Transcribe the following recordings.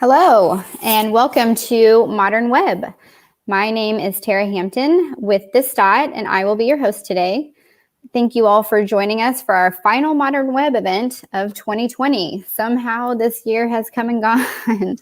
Hello, and welcome to Modern Web. My name is Tara Hampton with This Dot, and I will be your host today. Thank you all for joining us for our final Modern Web event of 2020. Somehow this year has come and gone.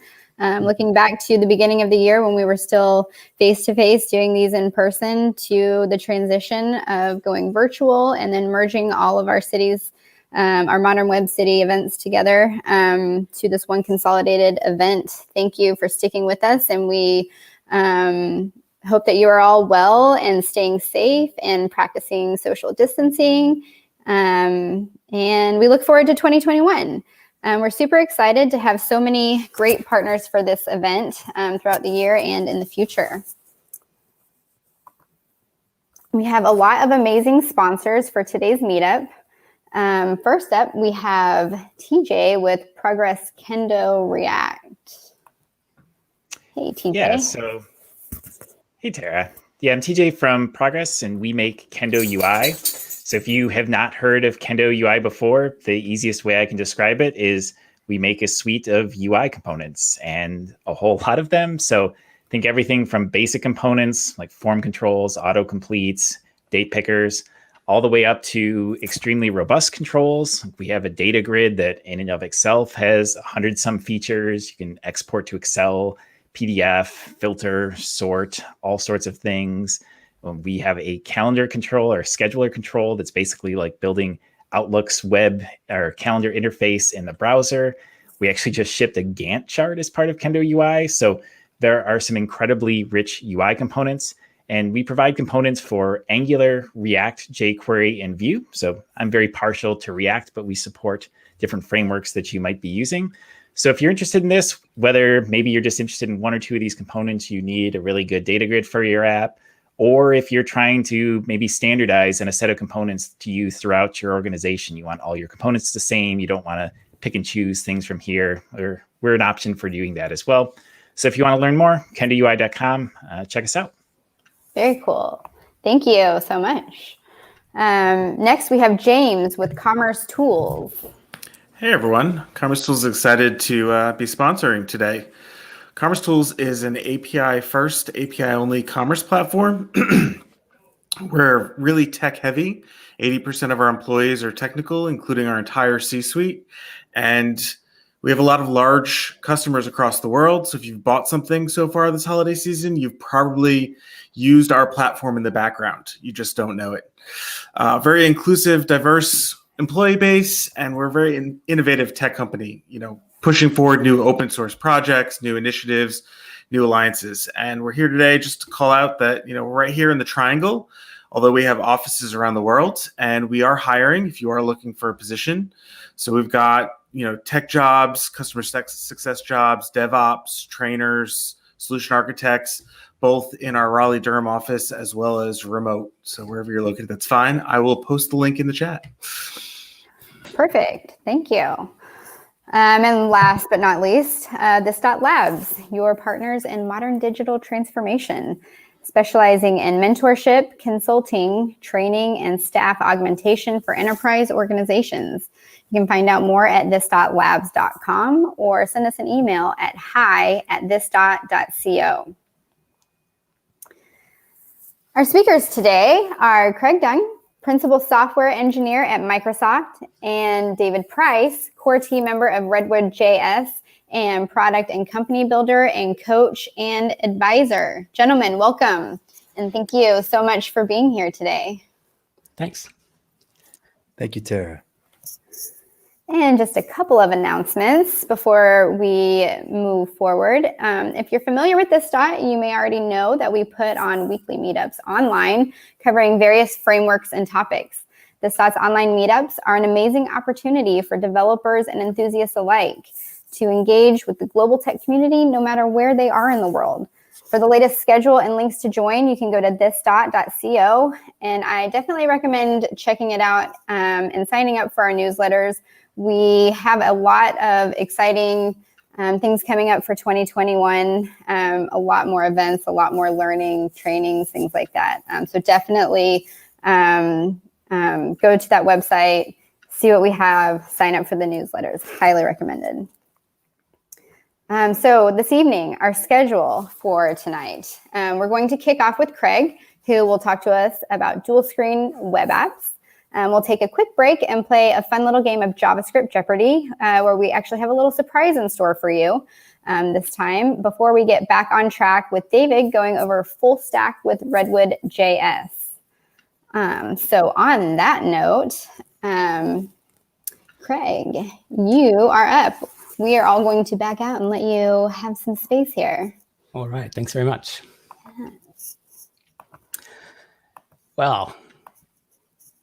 Looking back to the beginning of the year when we were still face-to-face doing these in person, to the transition of going virtual and then merging all of our cities, our Modern Web City events together to this one consolidated event. Thank you for sticking with us, and we hope that you are all well and staying safe and practicing social distancing. And we look forward to 2021. We're super excited to have so many great partners for this event throughout the year and in the future. We have a lot of amazing sponsors for today's meetup. First up, we have TJ with Progress KendoReact. Hey, TJ. Yeah, hey, Tara. Yeah, I'm TJ from Progress, and we make Kendo UI. So if you have not heard of Kendo UI before, the easiest way I can describe it is we make a suite of UI components and a whole lot of them. So think everything from basic components like form controls, autocompletes, date pickers, all the way up to extremely robust controls. We have a data grid that in and of itself has 100-some features. You can export to Excel, PDF, filter, sort, all sorts of things. We have a calendar control or scheduler control that's basically like building Outlook's web or calendar interface in the browser. We actually just shipped a Gantt chart as part of Kendo UI. So there are some incredibly rich UI components. And we provide components for Angular, React, jQuery, and Vue. So I'm very partial to React, but we support different frameworks that you might be using. So if you're interested in this, whether maybe you're just interested in one or two of these components, you need a really good data grid for your app, or if you're trying to maybe standardize in a set of components to use throughout your organization, you want all your components the same, you don't want to pick and choose things from here, we're an option for doing that as well. So if you want to learn more, kendoui.com, check us out. Very cool. Thank you so much. Next, we have James with Commerce Tools. Hey, everyone. Commerce Tools is excited to be sponsoring today. Commerce Tools is an API-first, API-only commerce platform. We're really tech-heavy. 80% of our employees are technical, including our entire C-suite. And we have a lot of large customers across the world. So if you've bought something so far this holiday season, you've probably used our platform in the background. You just don't know it. Very inclusive, diverse employee base, and we're a very innovative tech company, pushing forward new open source projects, new initiatives, new alliances. And we're here today just to call out that, we're right here in the Triangle, although we have offices around the world, and we are hiring if you are looking for a position. So we've got, tech jobs, customer success jobs, DevOps, trainers, solution architects, both in our Raleigh-Durham office as well as remote. So wherever you're located, that's fine. I will post the link in the chat. Perfect. Thank you. And last but not least, This Dot Labs, your partners in modern digital transformation, specializing in mentorship, consulting, training, and staff augmentation for enterprise organizations. You can find out more at this.labs.com or send us an email at hi@thisdot.co. Our speakers today are Craig Dung, Principal Software Engineer at Microsoft, and David Price, core team member of RedwoodJS and product and company builder and coach and advisor. Gentlemen, welcome. And thank you so much for being here today. Thanks. Thank you, Tara. And just a couple of announcements before we move forward. If you're familiar with This Dot, you may already know that we put on weekly meetups online covering various frameworks and topics. This Dot's online meetups are an amazing opportunity for developers and enthusiasts alike to engage with the global tech community no matter where they are in the world. For the latest schedule and links to join, you can go to thisdot.co, and I definitely recommend checking it out and signing up for our newsletters. We have a lot of exciting things coming up for 2021, a lot more events, a lot more learning, trainings, things like that. So definitely go to that website, see what we have, sign up for the newsletters. Highly recommended. So this evening, our schedule for tonight, we're going to kick off with Craig, who will talk to us about dual screen web apps. We'll take a quick break and play a fun little game of JavaScript Jeopardy, where we actually have a little surprise in store for you this time, before we get back on track with David going over full stack with RedwoodJS. So on that note, Craig, you are up. We are all going to back out and let you have some space here. All right, thanks very much. Well,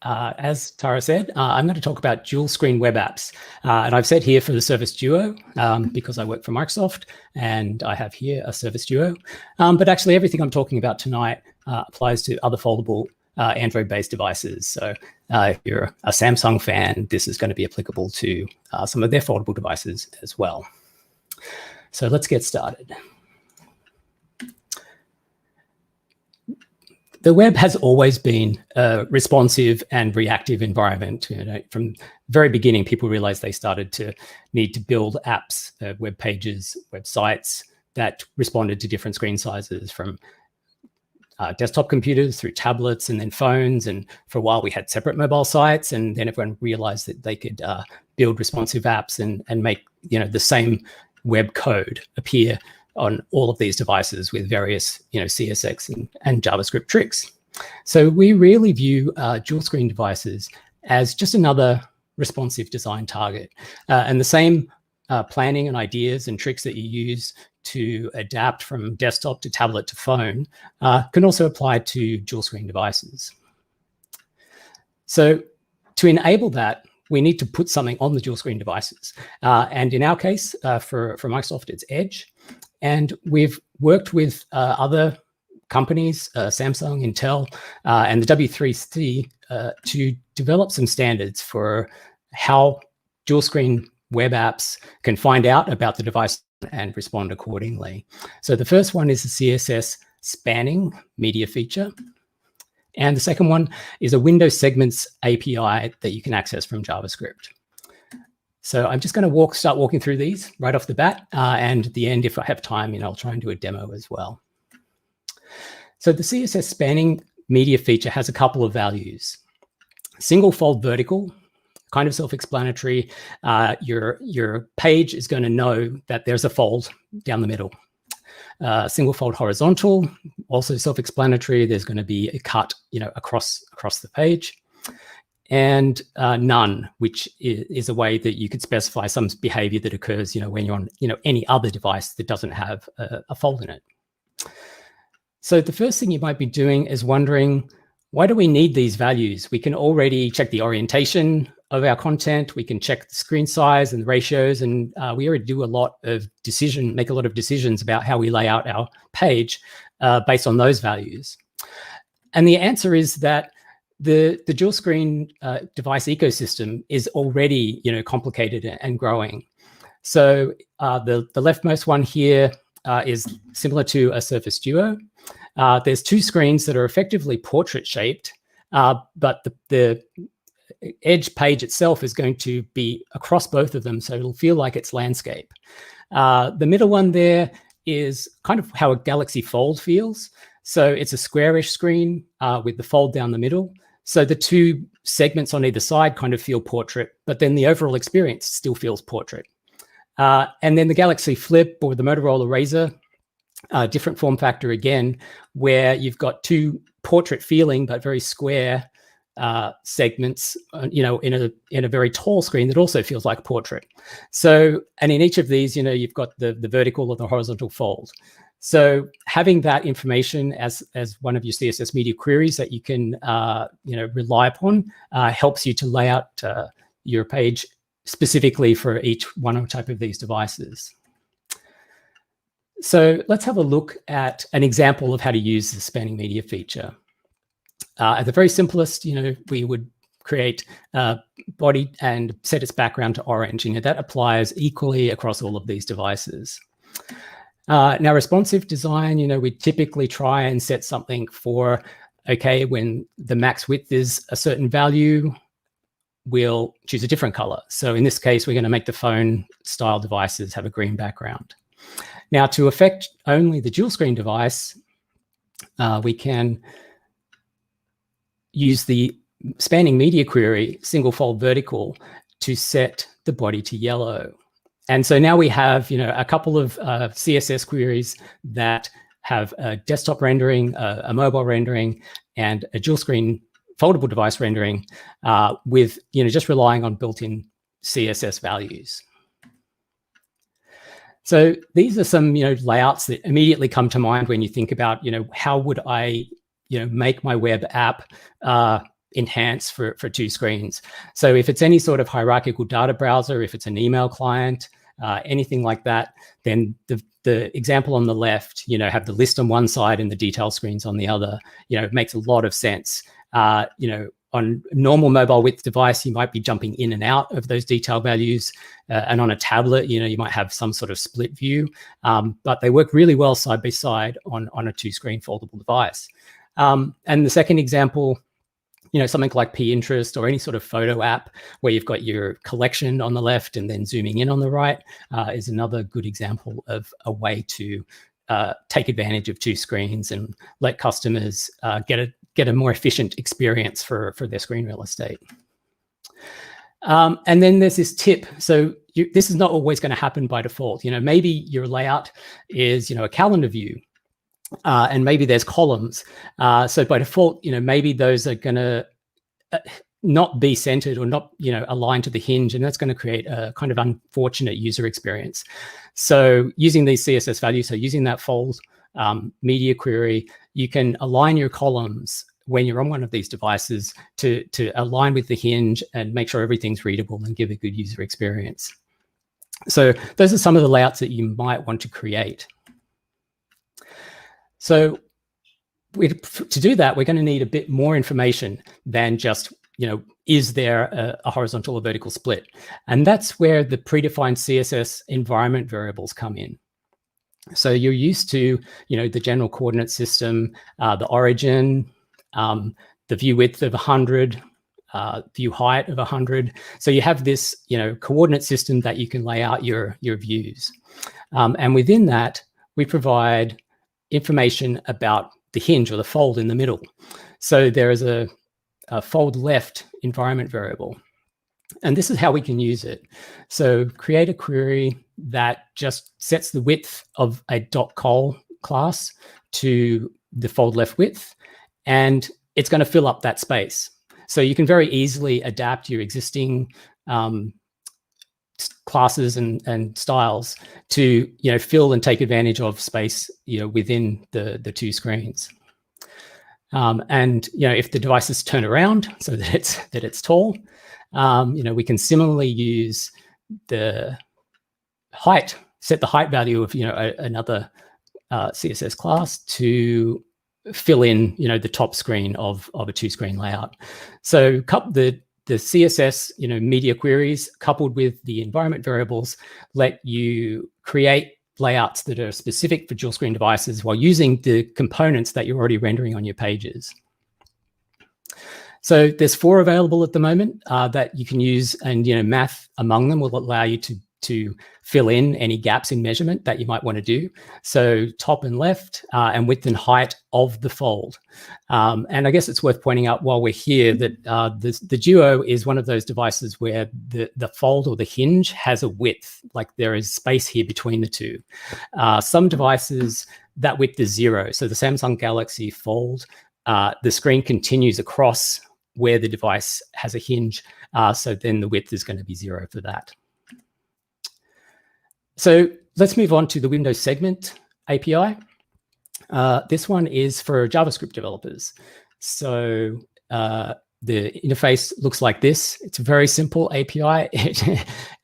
as Tara said, I'm going to talk about dual screen web apps. And I've said here for the Service Duo, because I work for Microsoft and I have here a Service Duo. But actually everything I'm talking about tonight applies to other foldable Android-based devices. So if you're a Samsung fan, this is going to be applicable to some of their foldable devices as well. So let's get started. The web has always been a responsive and reactive environment. From the very beginning, people realized they started to need to build apps, web pages, websites that responded to different screen sizes, from desktop computers through tablets and then phones. And for a while, we had separate mobile sites. And then everyone realized that they could build responsive apps and make the same web code appear on all of these devices with various CSS and JavaScript tricks. So we really view dual screen devices as just another responsive design target. And the same planning and ideas and tricks that you use to adapt from desktop to tablet to phone can also apply to dual screen devices. So to enable that, we need to put something on the dual screen devices. And in our case, for Microsoft, it's Edge. And we've worked with other companies, Samsung, Intel, and the W3C to develop some standards for how dual screen web apps can find out about the device and respond accordingly. So the first one is the CSS spanning media feature. And the second one is a window segments API that you can access from JavaScript. So I'm just going to start walking through these right off the bat. And at the end, if I have time, I'll try and do a demo as well. So the CSS spanning media feature has a couple of values. Single fold vertical, kind of self-explanatory. Your page is going to know that there's a fold down the middle. Single fold horizontal, also self-explanatory. There's going to be a cut, across the page. And none, which is a way that you could specify some behavior that occurs, when you're on, any other device that doesn't have a fold in it. So the first thing you might be doing is wondering, why do we need these values? We can already check the orientation of our content. We can check the screen size and the ratios, and we already do make a lot of decisions about how we lay out our page based on those values. And the answer is that the dual screen device ecosystem is already, complicated and growing. So the leftmost one here is similar to a Surface Duo. There's two screens that are effectively portrait shaped, but the Edge page itself is going to be across both of them, so it'll feel like it's landscape. The middle one there is kind of how a Galaxy Fold feels. So it's a squarish screen with the fold down the middle. So the two segments on either side kind of feel portrait, but then the overall experience still feels portrait. And then the Galaxy Flip or the Motorola Razr, different form factor again, where you've got two portrait feeling but very square segments, in a very tall screen that also feels like portrait. So, and in each of these, you've got the vertical or the horizontal fold. So having that information as one of your CSS media queries that you can rely upon helps you to lay out your page specifically for each one type of these devices. So let's have a look at an example of how to use the spanning media feature. At the very simplest, we would create a body and set its background to orange. That applies equally across all of these devices. Now, responsive design, we typically try and set something for, okay, when the max width is a certain value, we'll choose a different color. So in this case, we're going to make the phone style devices have a green background. Now, to affect only the dual screen device, we can use the spanning media query single fold vertical to set the body to yellow. And so now we have, a couple of CSS queries that have a desktop rendering, a mobile rendering, and a dual screen foldable device rendering with, just relying on built-in CSS values. So these are some, layouts that immediately come to mind when you think about, how would I, make my web app enhance for two screens. So if it's any sort of hierarchical data browser, if it's an email client, anything like that, then the example on the left, have the list on one side and the detail screens on the other, it makes a lot of sense. On normal mobile width device, you might be jumping in and out of those detail values. And on a tablet, you might have some sort of split view, but they work really well side by side on a two-screen foldable device. And the second example, something like Pinterest or any sort of photo app where you've got your collection on the left and then zooming in on the right is another good example of a way to take advantage of two screens and let customers get a more efficient experience for their screen real estate. And then there's this tip. So this is not always going to happen by default. Maybe your layout is, a calendar view. And maybe there's columns. So by default, maybe those are going to not be centered or not, aligned to the hinge, and that's going to create a kind of unfortunate user experience. So using these CSS values, so using that fold media query, you can align your columns when you're on one of these devices to align with the hinge and make sure everything's readable and give a good user experience. So those are some of the layouts that you might want to create. So to do that, we're going to need a bit more information than just, is there a horizontal or vertical split? And that's where the predefined CSS environment variables come in. So you're used to, the general coordinate system, the origin, the view width of 100, view height of 100. So you have this, coordinate system that you can lay out your views. And within that, we provide information about the hinge or the fold in the middle. So there is a fold left environment variable. And this is how we can use it. So create a query that just sets the width of a .col class to the fold left width, and it's going to fill up that space. So you can very easily adapt your existing classes and styles to fill and take advantage of space within the two screens. And if the device is turned around so that it's tall, we can similarly use the height, set the height value of another CSS class to fill in the top screen of a two-screen layout. So the CSS media queries coupled with the environment variables let you create layouts that are specific for dual screen devices while using the components that you're already rendering on your pages. So there's 4 available at the moment that you can use, and math among them will allow you to fill in any gaps in measurement that you might want to do. So top and left and width and height of the fold. And I guess it's worth pointing out while we're here that the Duo is one of those devices where the fold or the hinge has a width, like there is space here between the two. Some devices, that width is 0. So the Samsung Galaxy Fold, the screen continues across where the device has a hinge. So then the width is going to be 0 for that. So let's move on to the Windows Segment API. This one is for JavaScript developers. So the interface looks like this. It's a very simple API.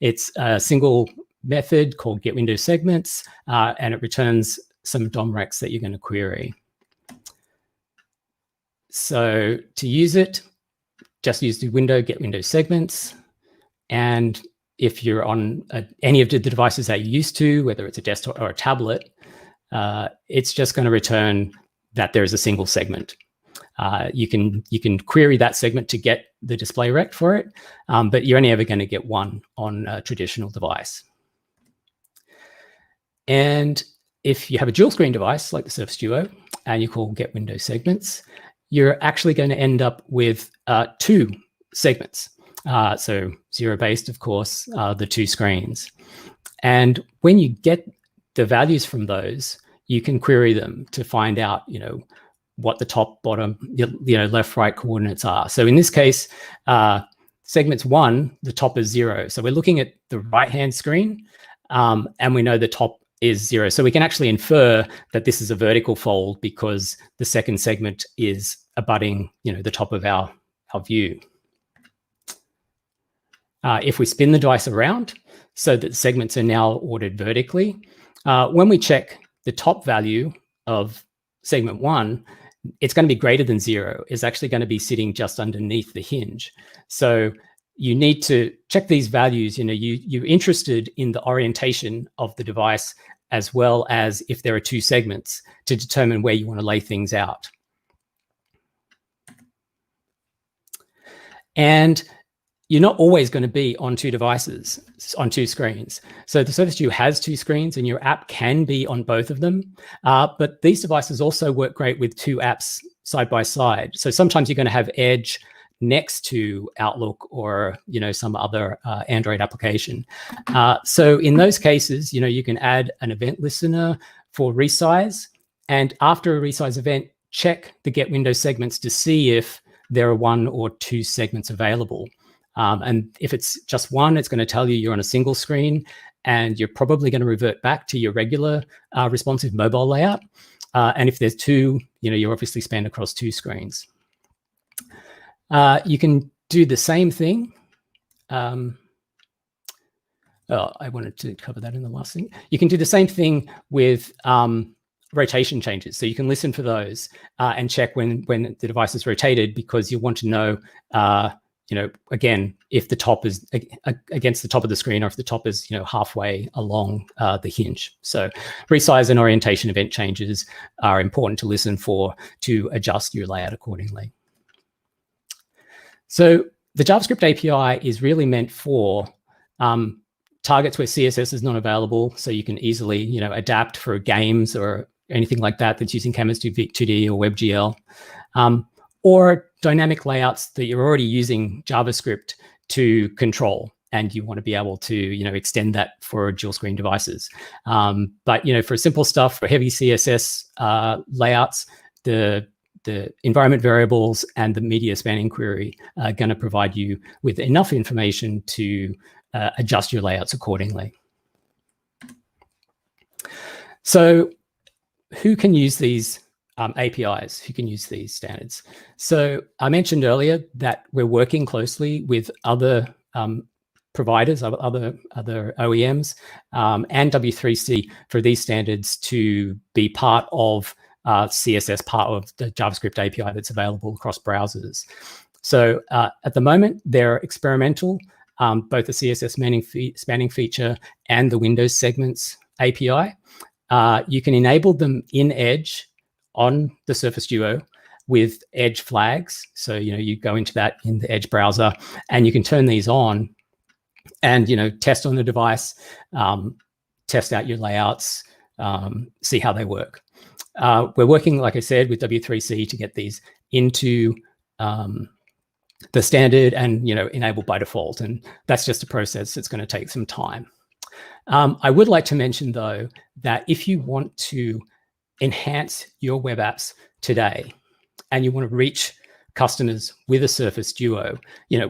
It's a single method called getWindowsSegments, and it returns some DOM recs that you're going to query. So to use it, just use the window getWindowsSegments, and if you're on any of the devices that you're used to, whether it's a desktop or a tablet, it's just going to return that there is a single segment. You can query that segment to get the display rect for it, but you're only ever going to get one on a traditional device. And if you have a dual screen device like the Surface Duo and you call get window segments, you're actually going to end up with 2 segments. So zero-based, of course, the 2 screens. And when you get the values from those, you can query them to find out, what the top, bottom, left, right coordinates are. So in this case, segments 1, the top is 0. So we're looking at the right-hand screen, and we know the top is 0. So we can actually infer that this is a vertical fold because the second segment is abutting, the top of our view. If we spin the dice around so that segments are now ordered vertically, when we check the top value of segment 1, it's going to be greater than 0. It's actually going to be sitting just underneath the hinge. So you need to check these values. You're interested in the orientation of the device as well as if there are 2 segments to determine where you want to lay things out. And you're not always going to be on 2 devices, on 2 screens. So the Surface Duo has 2 screens and your app can be on both of them. But these devices also work great with 2 apps side by side. So sometimes you're going to have Edge next to Outlook or, some other Android application. So in those cases, you can add an event listener for resize. And after a resize event, check the get window segments to see if there are 1 or 2 segments available. And if it's just 1, it's going to tell you you're on a single screen, and you're probably going to revert back to your regular responsive mobile layout. And if there's 2, you're obviously spanned across 2 screens. You can do the same thing. I wanted to cover that in the last thing. You can do the same thing with rotation changes. So you can listen for those and check when the device is rotated, because you want to know again, if the top is against the top of the screen or if the top is, halfway along the hinge. So resize and orientation event changes are important to listen for to adjust your layout accordingly. So the JavaScript API is really meant for targets where CSS is not available. So you can easily, adapt for games or anything like that that's using Canvas 2D or WebGL. Or dynamic layouts that you're already using JavaScript to control, and you want to be able to, extend that for dual screen devices. But, for simple stuff, for heavy CSS layouts, the environment variables and the media spanning query are going to provide you with enough information to adjust your layouts accordingly. So who can use these APIs, who can use these standards? So I mentioned earlier that we're working closely with other providers, other OEMs, and W3C for these standards to be part of CSS, part of the JavaScript API that's available across browsers. So at the moment, they're experimental, both the CSS spanning feature and the Windows segments API. You can enable them in Edge on the Surface Duo with Edge flags. So, you go into that in the Edge browser and you can turn these on and, test on the device, test out your layouts, see how they work. We're working, like I said, with W3C to get these into the standard and, enabled by default. And that's just a process that's going to take some time. I would like to mention, though, that if you want to enhance your web apps today and you want to reach customers with a Surface Duo,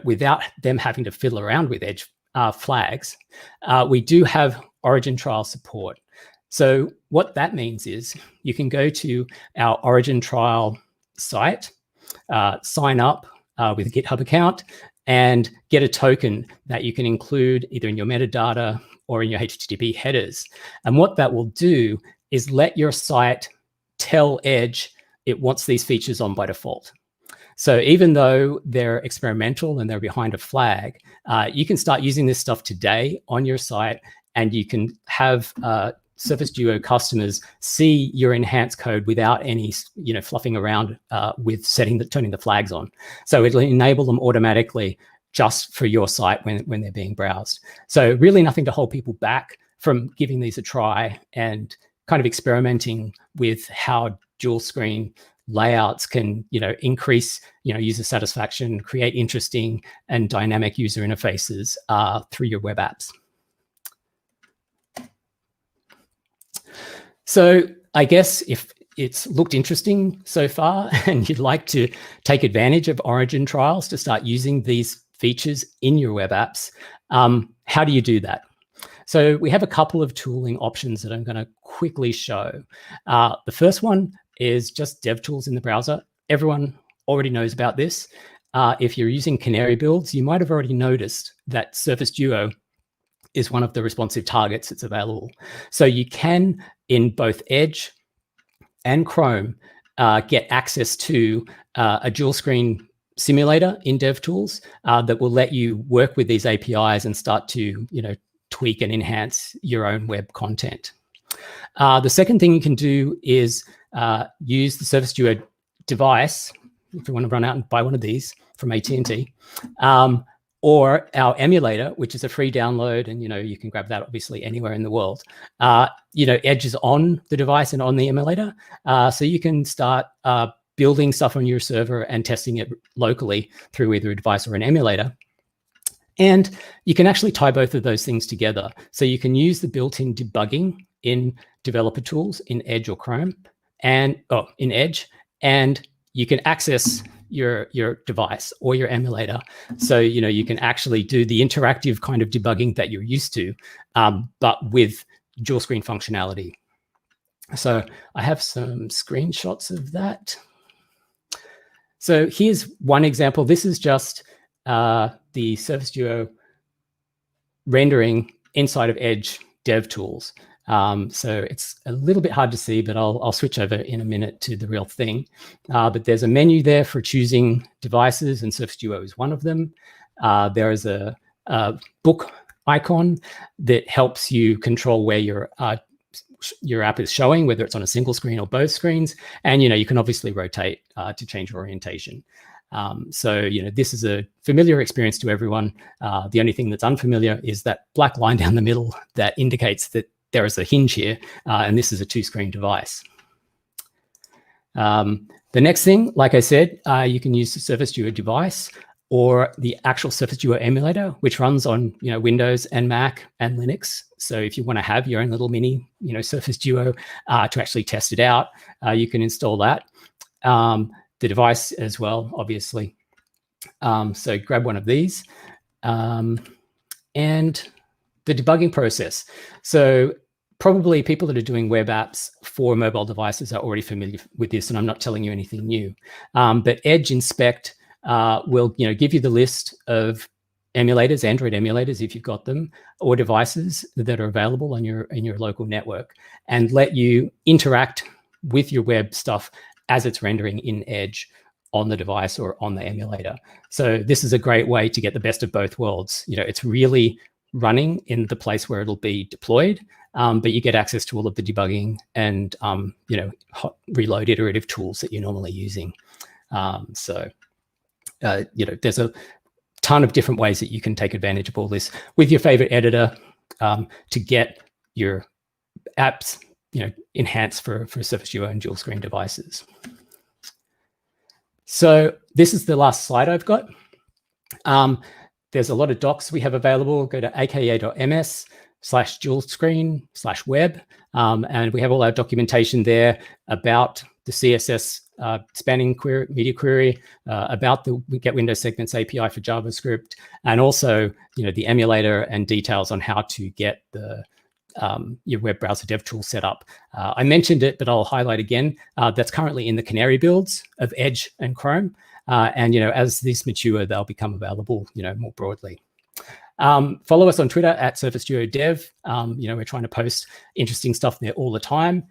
without them having to fiddle around with Edge flags, we do have Origin trial support. So what that means is you can go to our Origin trial site, sign up with a GitHub account, and get a token that you can include either in your metadata or in your HTTP headers. And what that will do is let your site tell Edge it wants these features on by default. So even though they're experimental and they're behind a flag, you can start using this stuff today on your site, and you can have Surface Duo customers see your enhanced code without any, fluffing around with turning the flags on. So it'll enable them automatically just for your site when they're being browsed. So really nothing to hold people back from giving these a try and kind of experimenting with how dual screen layouts can, increase, user satisfaction, create interesting and dynamic user interfaces through your web apps. So I guess if it's looked interesting so far and you'd like to take advantage of Origin trials to start using these features in your web apps, how do you do that? So we have a couple of tooling options that I'm going to quickly show. The first one is just DevTools in the browser. Everyone already knows about this. If you're using Canary builds, you might have already noticed that Surface Duo is one of the responsive targets that's available. So you can, in both Edge and Chrome, get access to a dual screen simulator in DevTools that will let you work with these APIs and start to, tweak and enhance your own web content. The second thing you can do is use the Surface Duo device, if you want to run out and buy one of these from AT&T, or our emulator, which is a free download, and you can grab that obviously anywhere in the world. Edge is on the device and on the emulator, so you can start building stuff on your server and testing it locally through either a device or an emulator. And you can actually tie both of those things together. So you can use the built-in debugging in developer tools in Edge or Chrome, and in Edge, and you can access your device or your emulator. So you can actually do the interactive kind of debugging that you're used to, but with dual screen functionality. So I have some screenshots of that. So here's one example. This is just the Surface Duo rendering inside of Edge DevTools. So it's a little bit hard to see, but I'll switch over in a minute to the real thing. But there's a menu there for choosing devices, and Surface Duo is one of them. There is a book icon that helps you control where your app is showing, whether it's on a single screen or both screens. And you can obviously rotate to change orientation. So this is a familiar experience to everyone. The only thing that's unfamiliar is that black line down the middle that indicates that there is a hinge here, and this is a two-screen device. The next thing, like I said, you can use the Surface Duo device or the actual Surface Duo emulator, which runs on Windows and Mac and Linux. So if you want to have your own little mini Surface Duo to actually test it out, you can install that. The device as well, obviously. So grab one of these. And the debugging process. So probably people that are doing web apps for mobile devices are already familiar with this, and I'm not telling you anything new. But Edge Inspect will give you the list of emulators, Android emulators, if you've got them, or devices that are available on in your local network, and let you interact with your web stuff as it's rendering in Edge on the device or on the emulator. So this is a great way to get the best of both worlds. It's really running in the place where it'll be deployed, but you get access to all of the debugging and reload iterative tools that you're normally using. There's a ton of different ways that you can take advantage of all this with your favorite editor to get your apps enhanced for Surface Duo and dual screen devices. So this is the last slide I've got. There's a lot of docs we have available. Go to aka.ms/dual-screen/web, and we have all our documentation there about the CSS spanning media query, about the Get Windows Segments API for JavaScript, and also the emulator and details on how to get your web browser dev tool set up. I mentioned it, but I'll highlight again. That's currently in the Canary builds of Edge and Chrome. And as these mature, they'll become available, more broadly. Follow us on Twitter at Surface Duo Dev. We're trying to post interesting stuff there all the time.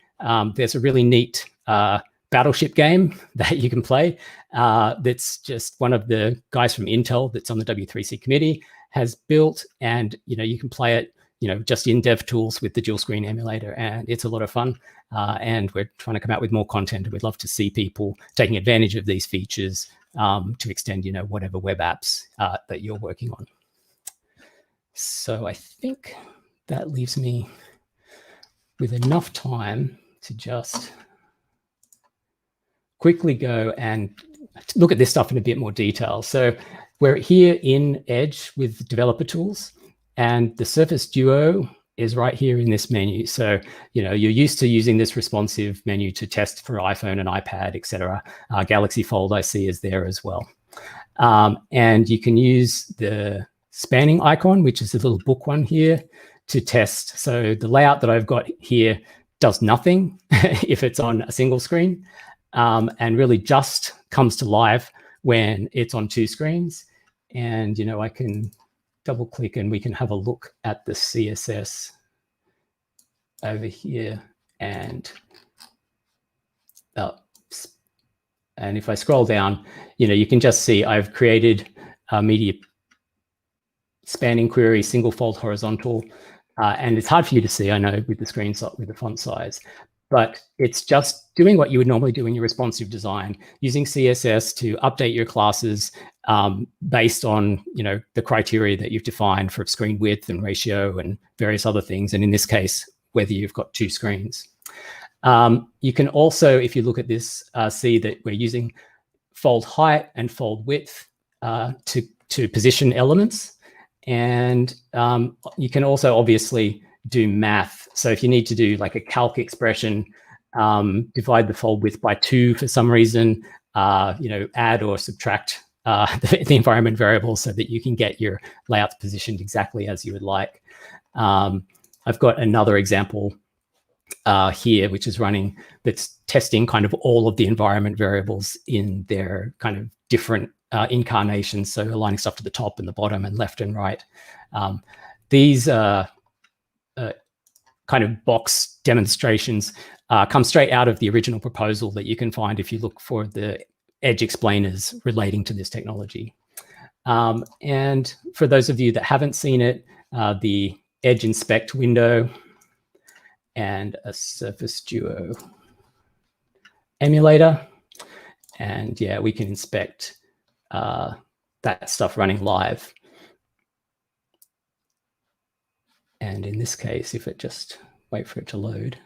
There's a really neat battleship game that you can play. That's just one of the guys from Intel that's on the W3C committee has built, and you can play it just in DevTools with the dual screen emulator, and it's a lot of fun. And we're trying to come out with more content. We'd love to see people taking advantage of these features to extend, whatever web apps that you're working on. So I think that leaves me with enough time to just quickly go and look at this stuff in a bit more detail. So we're here in Edge with developer tools, and the Surface Duo is right here in this menu. So, you're used to using this responsive menu to test for iPhone and iPad, etc. Galaxy Fold I see is there as well. And you can use the spanning icon, which is the little book one here, to test. So the layout that I've got here does nothing if it's on a single screen, and really just comes to life when it's on two screens. And, I can double click and we can have a look at the CSS over here. And if I scroll down, you can just see I've created a media spanning query, single fold horizontal. And it's hard for you to see, I know, with the screenshot, with the font size, but it's just doing what you would normally do in your responsive design, using CSS to update your classes based on, the criteria that you've defined for screen width and ratio and various other things. And in this case, whether you've got two screens. You can also, if you look at this, see that we're using fold height and fold width to position elements. And you can also obviously do math. So if you need to do like a calc expression, divide the fold width by 2 for some reason, add or subtract the environment variable so that you can get your layouts positioned exactly as you would like. I've got another example here, which is running, that's testing kind of all of the environment variables in their kind of different incarnations. So aligning stuff to the top and the bottom and left and right. These kind of box demonstrations come straight out of the original proposal that you can find if you look for the Edge explainers relating to this technology. And for those of you that haven't seen it, the Edge Inspect window and a Surface Duo emulator. And yeah, we can inspect that stuff running live. And in this case, if it just wait for it to load.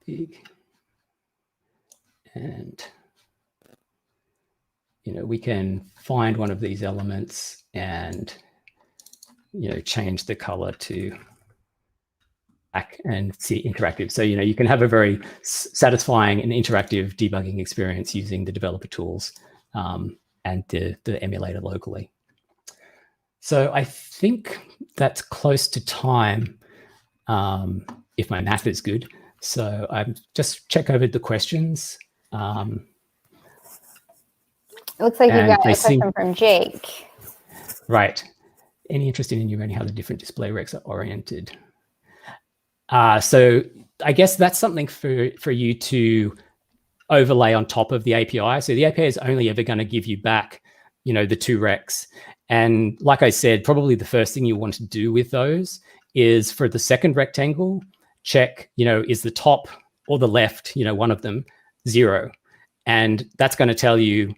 Big. And, we can find one of these elements and, change the color to black and see interactive. So, you can have a very satisfying and interactive debugging experience using the developer tools and the emulator locally. So I think that's close to time if my math is good. So I'm just check over the questions. It looks like you've got a question from Jake. Right. Any interest in enumerering how the different display recs are oriented? So I guess that's something for you to overlay on top of the API. So the API is only ever going to give you back, the two recs. And like I said, probably the first thing you want to do with those is for the second rectangle, check, is the top or the left, one of them 0. And that's going to tell you,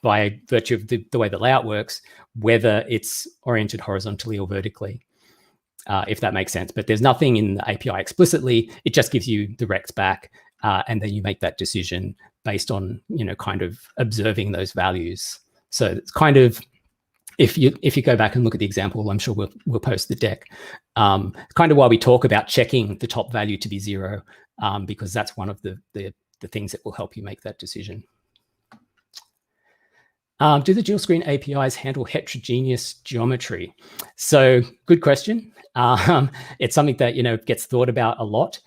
by virtue of the way the layout works, whether it's oriented horizontally or vertically, if that makes sense. But there's nothing in the API explicitly. It just gives you the recs back. And then you make that decision based on, kind of observing those values. So it's kind of, if you go back and look at the example, I'm sure we'll post the deck, kind of while we talk about checking the top value to be 0, because that's one of the things that will help you make that decision. Do the dual screen APIs handle heterogeneous geometry? So good question. It's something that, gets thought about a lot.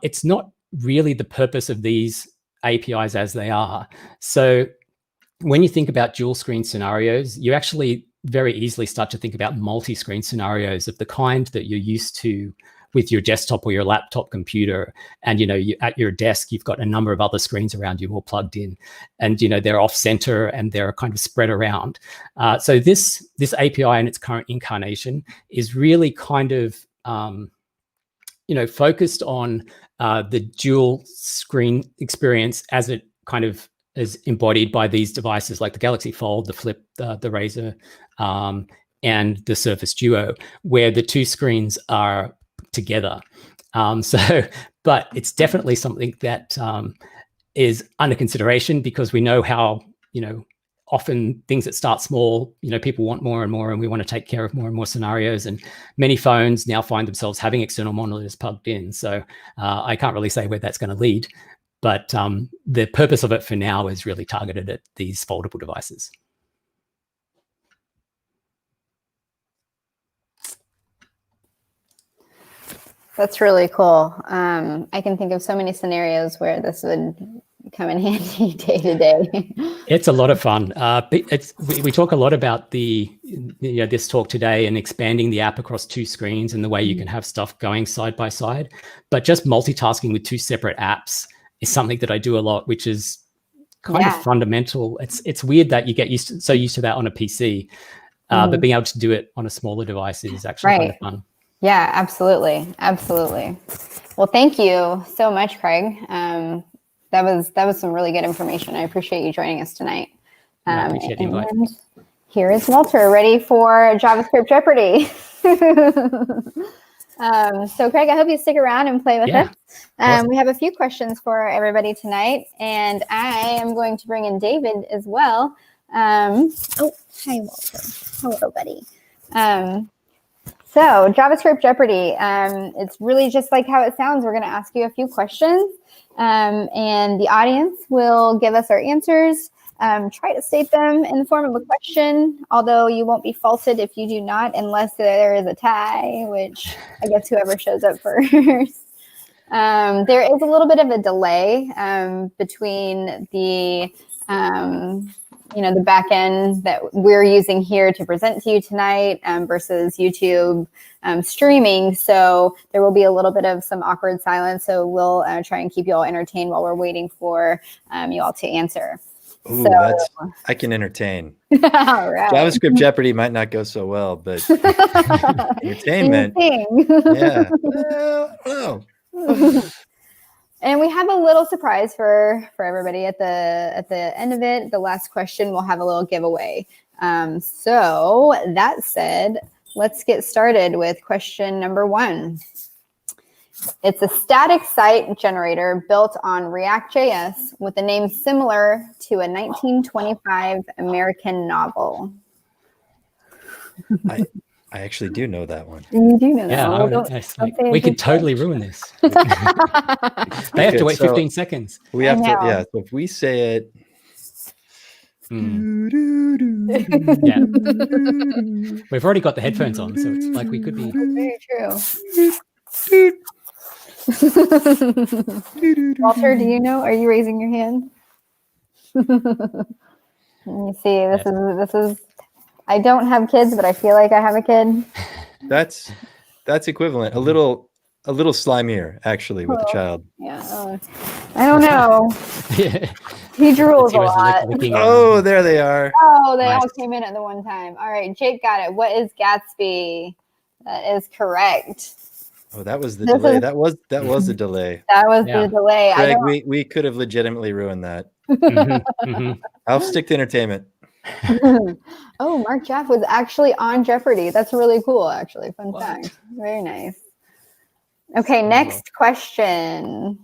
It's not really the purpose of these APIs as they are. So when you think about dual screen scenarios, you actually very easily start to think about multi-screen scenarios of the kind that you're used to with your desktop or your laptop computer. And, you at your desk, you've got a number of other screens around you all plugged in, and, they're off center and they're kind of spread around. So this API in its current incarnation is really kind of focused on the dual screen experience as it kind of is embodied by these devices like the Galaxy Fold, the Flip, the Razer, and the Surface Duo, where the two screens are together. But it's definitely something that is under consideration, because we know how, often things that start small, people want more and more, and we want to take care of more and more scenarios. And many phones now find themselves having external monitors plugged in. So I can't really say where that's going to lead, but the purpose of it for now is really targeted at these foldable devices. That's really cool. I can think of so many scenarios where this would come in handy day to day. It's a lot of fun. We talk a lot about this talk today and expanding the app across two screens and the way you can have stuff going side by side. But just multitasking with two separate apps is something that I do a lot, which is kind of fundamental. It's weird that you get so used to that on a PC, but being able to do it on a smaller device is actually kind of fun. Yeah, absolutely. Absolutely. Well, thank you so much, Craig. That was some really good information. I appreciate you joining us tonight. I appreciate the invite. And here is Walter, ready for JavaScript Jeopardy. So Craig, I hope you stick around and play with us. Awesome. We have a few questions for everybody tonight, and I am going to bring in David as well. Oh, hi, Walter. Hello, buddy. So JavaScript Jeopardy, it's really just like how it sounds. We're going to ask you a few questions, and the audience will give us our answers. Try to state them in the form of a question, although you won't be faulted if you do not, unless there is a tie, which I guess whoever shows up first. There is a little bit of a delay between the the back end that we're using here to present to you tonight versus YouTube streaming. So there will be a little bit of some awkward silence. So we'll try and keep you all entertained while we're waiting for you all to answer. Ooh, I can entertain. All right. JavaScript Jeopardy might not go so well, but entertainment. Yeah. Well, And we have a little surprise for everybody at the end of it. The last question, we'll have a little giveaway. So that said, let's get started with question number 1. It's a static site generator built on React.js with a name similar to a 1925 American novel. I actually do know that one. You do know that Yeah, one. we could totally ruin this. They have to wait 15 seconds. We have to, yeah. So if we say it, yeah, we've already got the headphones on, so it's like we could be. Very true. Walter, do you know? Are you raising your hand? Let me see. This is. I don't have kids, but I feel like I have a kid. That's equivalent. A little slimier, actually, with a child. Yeah. I don't know. He drools a lot. Oh, there they are. Oh, they all came in at the one time. All right, Jake got it. What is Gatsby? That is correct. Oh, that was the delay. That was the delay. That was the delay. Greg, we could have legitimately ruined that. I'll stick to entertainment. Oh, Mark Jaff was actually on Jeopardy. That's really cool, actually. Fun fact. Very nice. Okay, next question.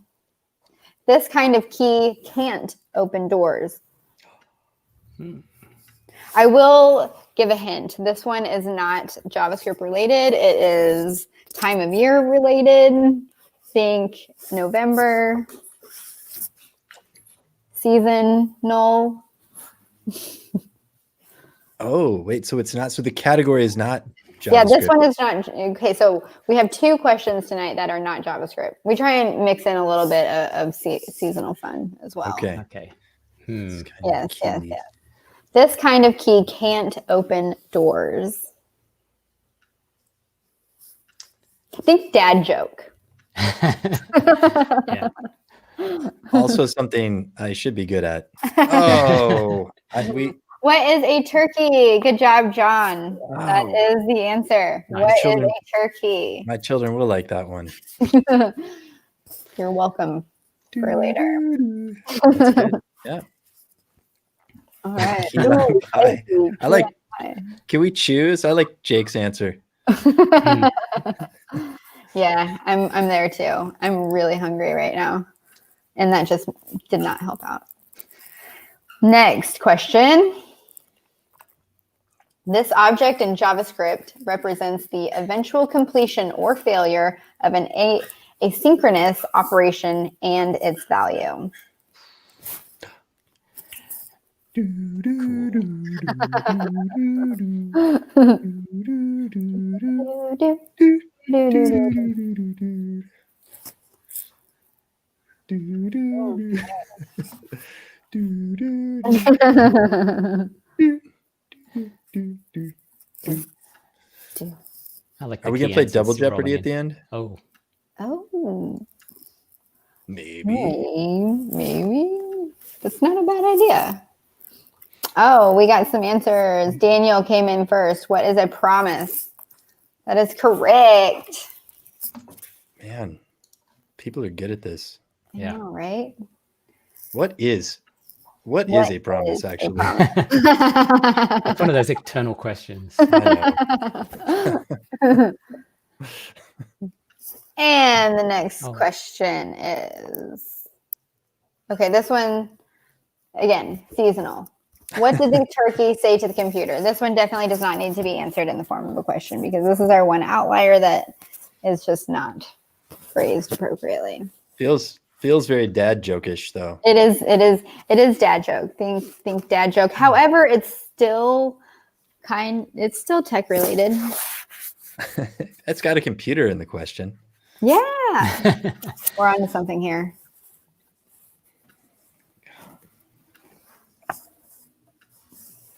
This kind of key can't open doors. I will give a hint. This one is not JavaScript related. It is time of year related. Think November. Seasonal. Oh, wait. So it's not. So the category is not JavaScript. Yeah, this one is not. Okay, so we have 2 questions tonight that are not JavaScript. We try and mix in a little bit of seasonal fun as well. Okay. Yes. This kind of key can't open doors. Think dad joke. Yeah. Also something I should be good at. Oh, What is a turkey? Good job, John. That is the answer. What is a turkey? My children will like that one. You're welcome for later. That's good. Yeah. All right. I like. Can we choose? I like Jake's answer. Yeah, I'm there too. I'm really hungry right now, and that just did not help out. Next question. This object in JavaScript represents the eventual completion or failure of an asynchronous operation and its value. Are we gonna play Double Jeopardy at the end? Oh. Maybe. That's not a bad idea. Oh, we got some answers. Daniel came in first. What is a promise? That is correct. Man, people are good at this. Yeah. I know, right? What is a promise, actually? It's one of those eternal questions. I know. And the next question is, okay, this one, again, seasonal. What did the turkey say to the computer? This one definitely does not need to be answered in the form of a question because this is our one outlier that is just not phrased appropriately. Feels very dad joke-ish though. It is dad joke. Think dad joke. However, it's still tech related. It's got a computer in the question. Yeah. We're on to something here.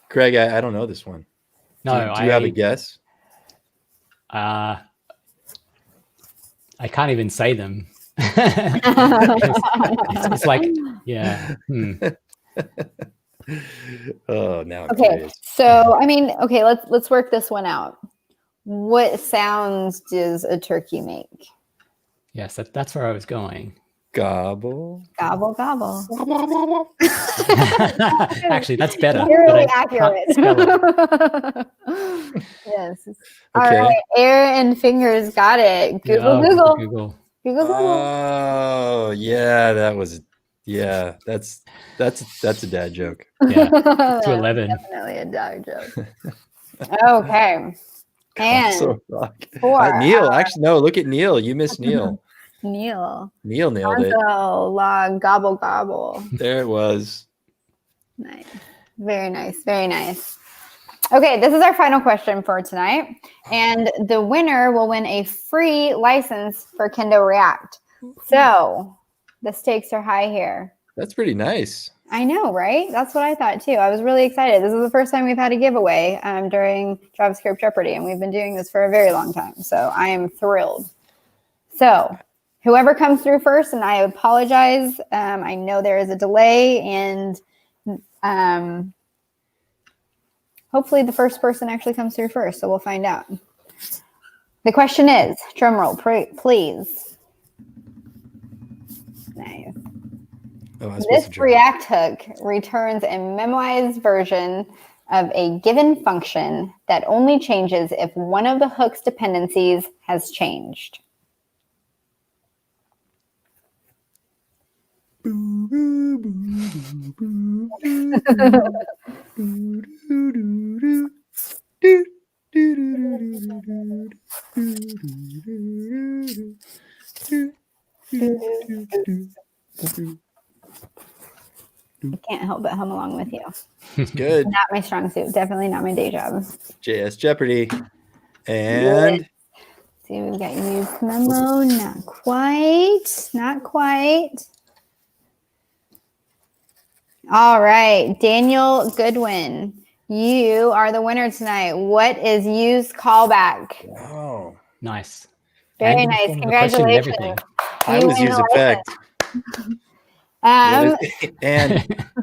Greg, I don't know this one. No, do you have a guess? I can't even say them. it's like, yeah. Oh, now I'm okay. curious. So, I mean, okay, let's work this one out. What sounds does a turkey make? Yes, that's where I was going. Gobble. Gobble, gobble. Actually, that's better. You're really accurate. Yes. Okay. All right. Air and fingers got it. Google. Oh, yeah, that's a dad joke. Yeah. To 11. Definitely a dad joke. Okay. And Neil, actually, no, look at Neil. You missed Neil. Neil nailed it. Log, gobble, gobble. There it was. Nice. Very nice. Very nice. Okay, this is our final question for tonight. And the winner will win a free license for KendoReact. So the stakes are high here. That's pretty nice. I know, right? That's what I thought too. I was really excited. This is the first time we've had a giveaway during JavaScript Jeopardy, and we've been doing this for a very long time. So I am thrilled. So whoever comes through first, and I apologize. I know there is a delay, and hopefully the first person actually comes through first. So we'll find out. The question is, drum roll, please. Nice. This React hook returns a memoized version of a given function that only changes if one of the hook's dependencies has changed. I can't help but hum along with you. Good. Not my strong suit. Definitely not my day job. JS Jeopardy. And let's see, we've got use memo. Not quite. Not quite. All right. Daniel Goodwin, you are the winner tonight. What is use callback? Oh, nice. Very nice. Congratulations. I was use effect. And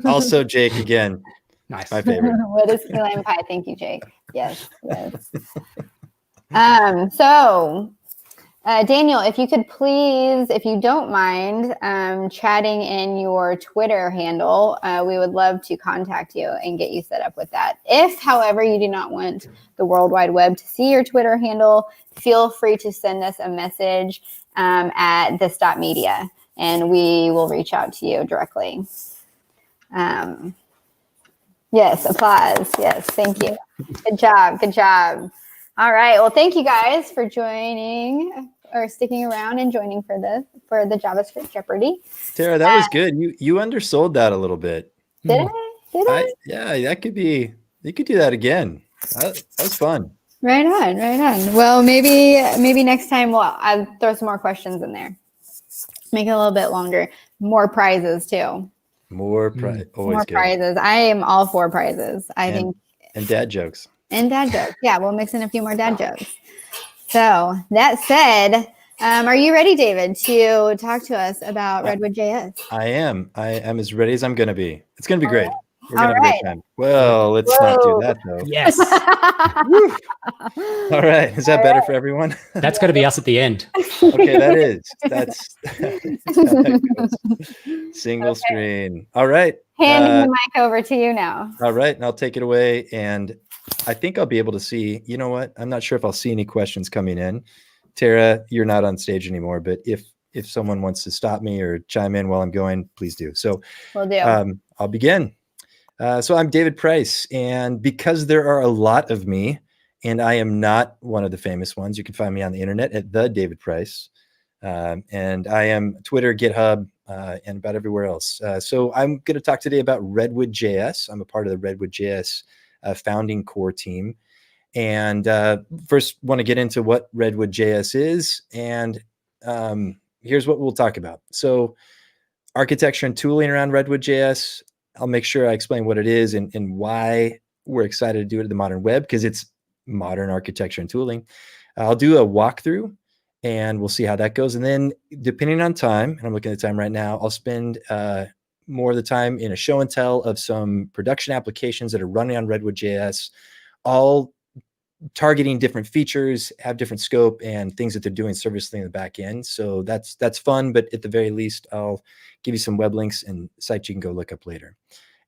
also Jake again. Nice. My favorite. What is key lime pie? Thank you, Jake. Yes, yes. So, Daniel, if you could please, if you don't mind, chatting in your Twitter handle, we would love to contact you and get you set up with that. If, however, you do not want the World Wide Web to see your Twitter handle, feel free to send us a message at this.media, and we will reach out to you directly. Yes, applause. Yes, thank you. Good job. Good job. All right. Well, thank you guys for joining or sticking around and joining for the JavaScript Jeopardy. Tara, that was good. You undersold that a little bit. Did I? Did I? Yeah, that could be. You could do that again. That was fun. Right on. Right on. Well, maybe next time I'll throw some more questions in there. Make it a little bit longer. More prizes too. More prizes. More prizes. I am all for prizes. I think. And dad jokes. And dad jokes. Yeah, we'll mix in a few more dad jokes. So that said, are you ready, David, to talk to us about RedwoodJS? I am. I am as ready as I'm going to be. It's going to be great. Right. We're going to have a great time. Well, let's not do that, though. Yes. All right. Is that better for everyone? That's going to be us at the end. Okay, that is. That's how that goes. Single screen. All right. Handing the mic over to you now. All right. And I'll take it away. And I think I'll be able to see, you know what? I'm not sure if I'll see any questions coming in. Tara, you're not on stage anymore, but if someone wants to stop me or chime in while I'm going, please do. So Will do. I'll begin. So I'm David Price, and because there are a lot of me, and I am not one of the famous ones, you can find me on the internet at the David Price, and I am Twitter, GitHub, and about everywhere else. So I'm going to talk today about RedwoodJS. I'm a part of the RedwoodJS founding core team, and first want to get into what RedwoodJS is, and here's what we'll talk about. So architecture and tooling around RedwoodJS. I'll make sure I explain what it is and why we're excited to do it at the modern web, because it's modern architecture and tooling. I'll do a walkthrough and we'll see how that goes. And then depending on time, and I'm looking at the time right now, I'll spend more of the time in a show and tell of some production applications that are running on RedwoodJS, all targeting different features, have different scope and things that they're doing serverlessly in the back end. So that's fun, but at the very least, I'll give you some web links and sites you can go look up later.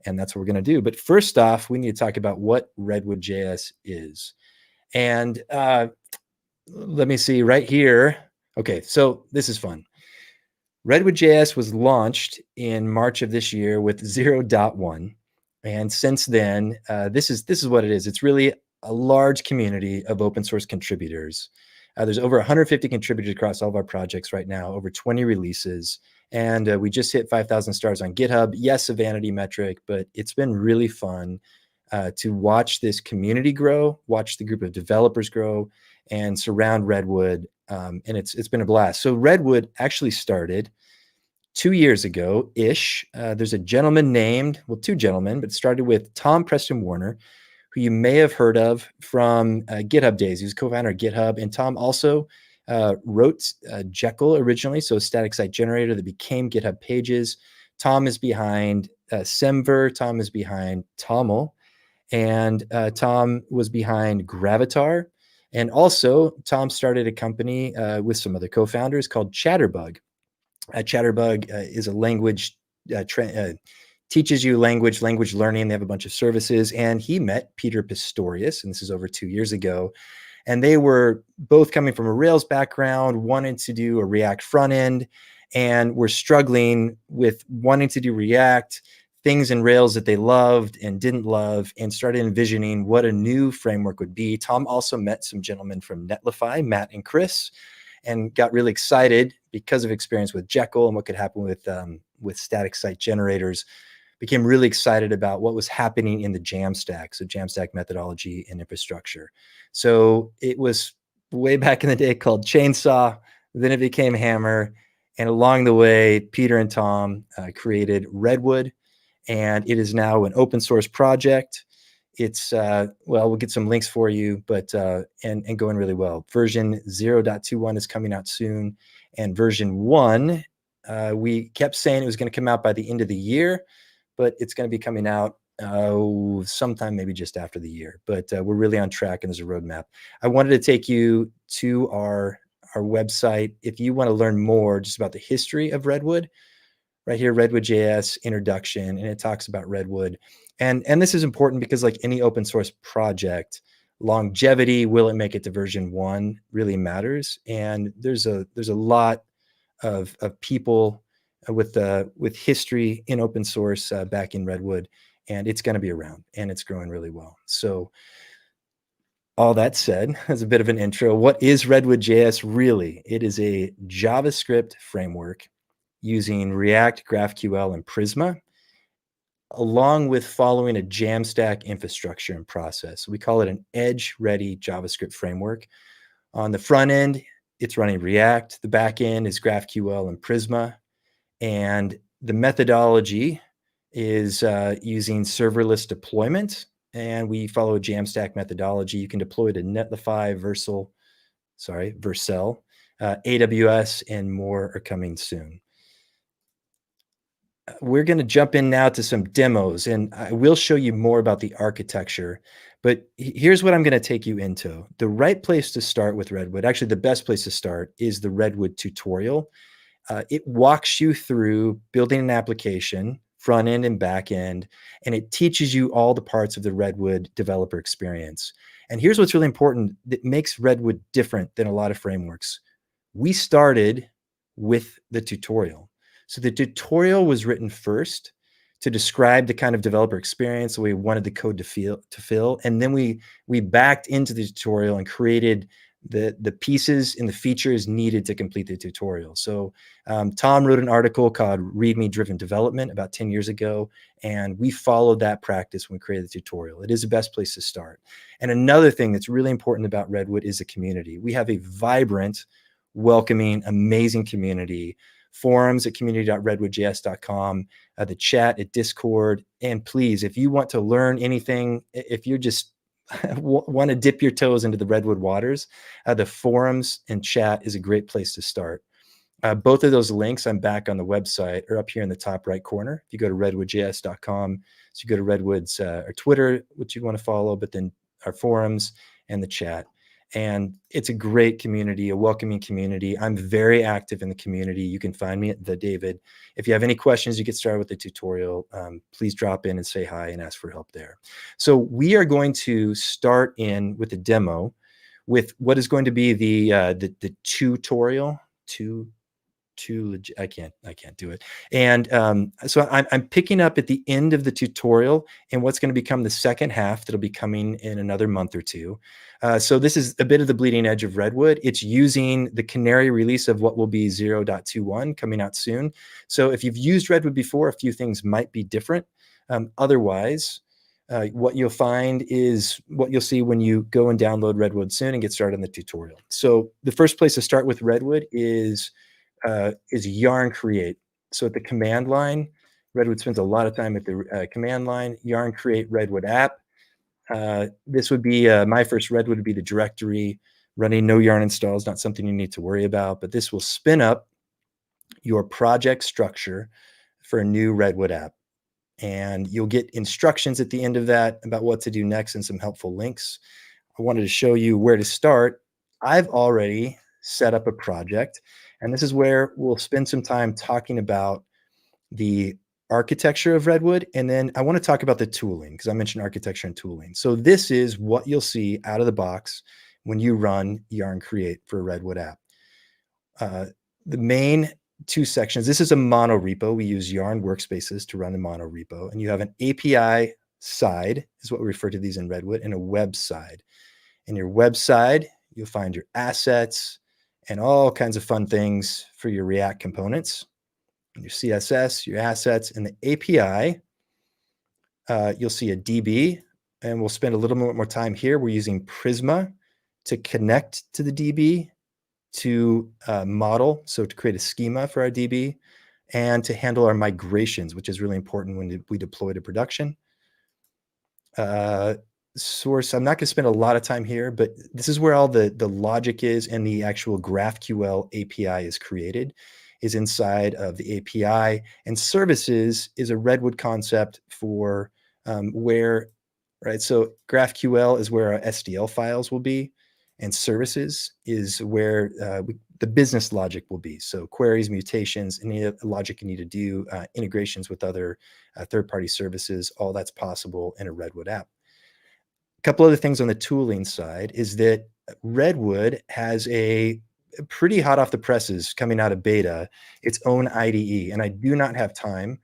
And that's what we're going to do. But first off, we need to talk about what RedwoodJS is. And let me see right here. Okay, so this is fun. RedwoodJS was launched in March of this year with 0.1. And since then, this is what it is. It's really a large community of open source contributors. There's over 150 contributors across all of our projects right now, over 20 releases. And we just hit 5,000 stars on GitHub. Yes, a vanity metric, but it's been really fun to watch this community grow, watch the group of developers grow, and surround Redwood. And it's been a blast. So Redwood actually started 2 years ago-ish. There's a gentleman named, well, two gentlemen, but it started with Tom Preston Warner, who you may have heard of from GitHub days. He was co-founder of GitHub. And Tom also wrote Jekyll originally, so a static site generator that became GitHub Pages. Tom is behind Semver. Tom is behind Toml. And Tom was behind Gravatar. And also, Tom started a company with some other co-founders called Chatterbug. Chatterbug is a language teaches you language learning. They have a bunch of services. And he met Peter Pistorius, and this is over 2 years ago. And they were both coming from a Rails background, wanted to do a React front end, and were struggling with wanting to do React, things in Rails that they loved and didn't love, and started envisioning what a new framework would be. Tom also met some gentlemen from Netlify, Matt and Chris, and got really excited because of experience with Jekyll and what could happen with static site generators. Became really excited about what was happening in the Jamstack, so Jamstack methodology and infrastructure. So it was way back in the day called Chainsaw, then it became Hammer, and along the way, Peter and Tom created Redwood, and it is now an open source project. It's, well, we'll get some links for you, but, and going really well. Version 0.21 is coming out soon, and version 1, we kept saying it was going to come out by the end of the year, but it's going to be coming out sometime maybe just after the year, but we're really on track and there's a roadmap. I wanted to take you to our website. If you want to learn more just about the history of Redwood, right here, RedwoodJS introduction, and it talks about Redwood. And this is important because like any open source project, longevity, will it make it to version 1 really matters. And there's a lot of people with history in open source back in Redwood, and it's going to be around and it's growing really well. So all that said, as a bit of an intro, what is RedwoodJS really? It is a JavaScript framework using React, GraphQL, and Prisma, along with following a Jamstack infrastructure and process. We call it an edge-ready JavaScript framework. On the front end, it's running React. The back end is GraphQL and Prisma. And the methodology is using serverless deployment. And we follow a Jamstack methodology. You can deploy to Netlify, Vercel, AWS, and more are coming soon. We're going to jump in now to some demos, and I will show you more about the architecture. But here's what I'm going to take you into. The right place to start with Redwood, actually the best place to start, is the Redwood tutorial. It walks you through building an application, front end and back end, and it teaches you all the parts of the Redwood developer experience. And here's what's really important that makes Redwood different than a lot of frameworks. We started with the tutorial. So the tutorial was written first to describe the kind of developer experience that we wanted the code to fill. And then we backed into the tutorial and created the pieces and the features needed to complete the tutorial. So Tom wrote an article called README Driven Development about 10 years ago, and we followed that practice when we created the tutorial. It is the best place to start. And another thing that's really important about Redwood is the community. We have a vibrant, welcoming, amazing community. Forums at community.redwoodjs.com, the chat at Discord. And please, if you want to learn anything, if you're just want to dip your toes into the Redwood waters, the forums and chat is a great place to start. Both of those links, I'm back on the website, are up here in the top right corner. If you go to redwoodjs.com, so you go to Redwood's or Twitter, which you want to follow, but then our forums and the chat. And it's a great community, a welcoming community. I'm very active in the community. You can find me at The David. If you have any questions, you get started with the tutorial. Please drop in and say hi and ask for help there. So we are going to start in with a demo with what is going to be the tutorial. I can't do it. And so I'm picking up at the end of the tutorial and what's going to become the second half that'll be coming in another month or two. So this is a bit of the bleeding edge of Redwood. It's using the Canary release of what will be 0.21 coming out soon. So if you've used Redwood before, a few things might be different. Otherwise, what you'll find is what you'll see when you go and download Redwood soon and get started on the tutorial. So the first place to start with Redwood is yarn create. So at the command line, Redwood spends a lot of time at the command line, yarn create Redwood app. This would be my first Redwood would be the directory. Running no yarn install is not something you need to worry about, but this will spin up your project structure for a new Redwood app. And you'll get instructions at the end of that about what to do next and some helpful links. I wanted to show you where to start. I've already set up a project, and this is where we'll spend some time talking about the architecture of Redwood. And then I want to talk about the tooling because I mentioned architecture and tooling. So this is what you'll see out of the box when you run yarn create for a Redwood app. The main two sections, this is a mono repo. We use yarn workspaces to run a mono repo. And you have an API side, is what we refer to these in Redwood, and a web side. In your web side, you'll find your assets and all kinds of fun things for your React components, and your CSS, your assets, and the API. You'll see a DB, and we'll spend a little bit more time here. We're using Prisma to connect to the DB, to model, so to create a schema for our DB, and to handle our migrations, which is really important when we deploy to production. Source, I'm not going to spend a lot of time here, but this is where all the logic is, and the actual GraphQL API is created, is inside of the API. And services is a Redwood concept for where, right? So GraphQL is where our SDL files will be, and services is where the business logic will be. So queries, mutations, any logic you need to do, integrations with other third-party services, all that's possible in a Redwood app. A couple other things on the tooling side is that Redwood has a pretty hot off the presses coming out of beta, its own IDE. And I do not have time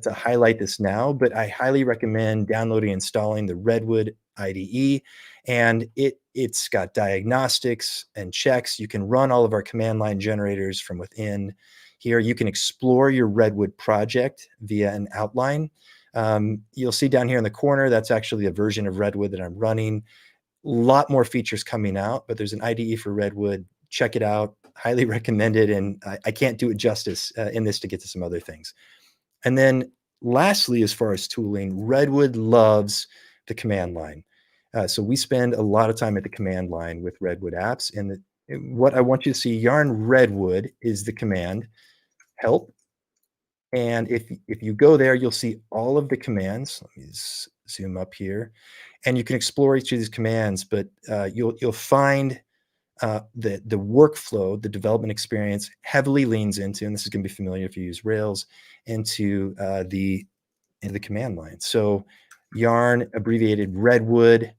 to highlight this now, but I highly recommend downloading and installing the Redwood IDE. And it's got diagnostics and checks. You can run all of our command line generators from within here. You can explore your Redwood project via an outline. You'll see down here in the corner, that's actually a version of Redwood that I'm running. A lot more features coming out, but there's an IDE for Redwood. Check it out. Highly recommend it. And I can't do it justice in this to get to some other things. And then lastly, as far as tooling, Redwood loves the command line. So we spend a lot of time at the command line with Redwood apps. And what I want you to see, yarn Redwood is the command help. And if you go there, you'll see all of the commands. Let me zoom up here, and you can explore each of these commands. But you'll find the workflow, the development experience heavily leans into, and this is going to be familiar if you use Rails, into the command line. So yarn abbreviated Redwood,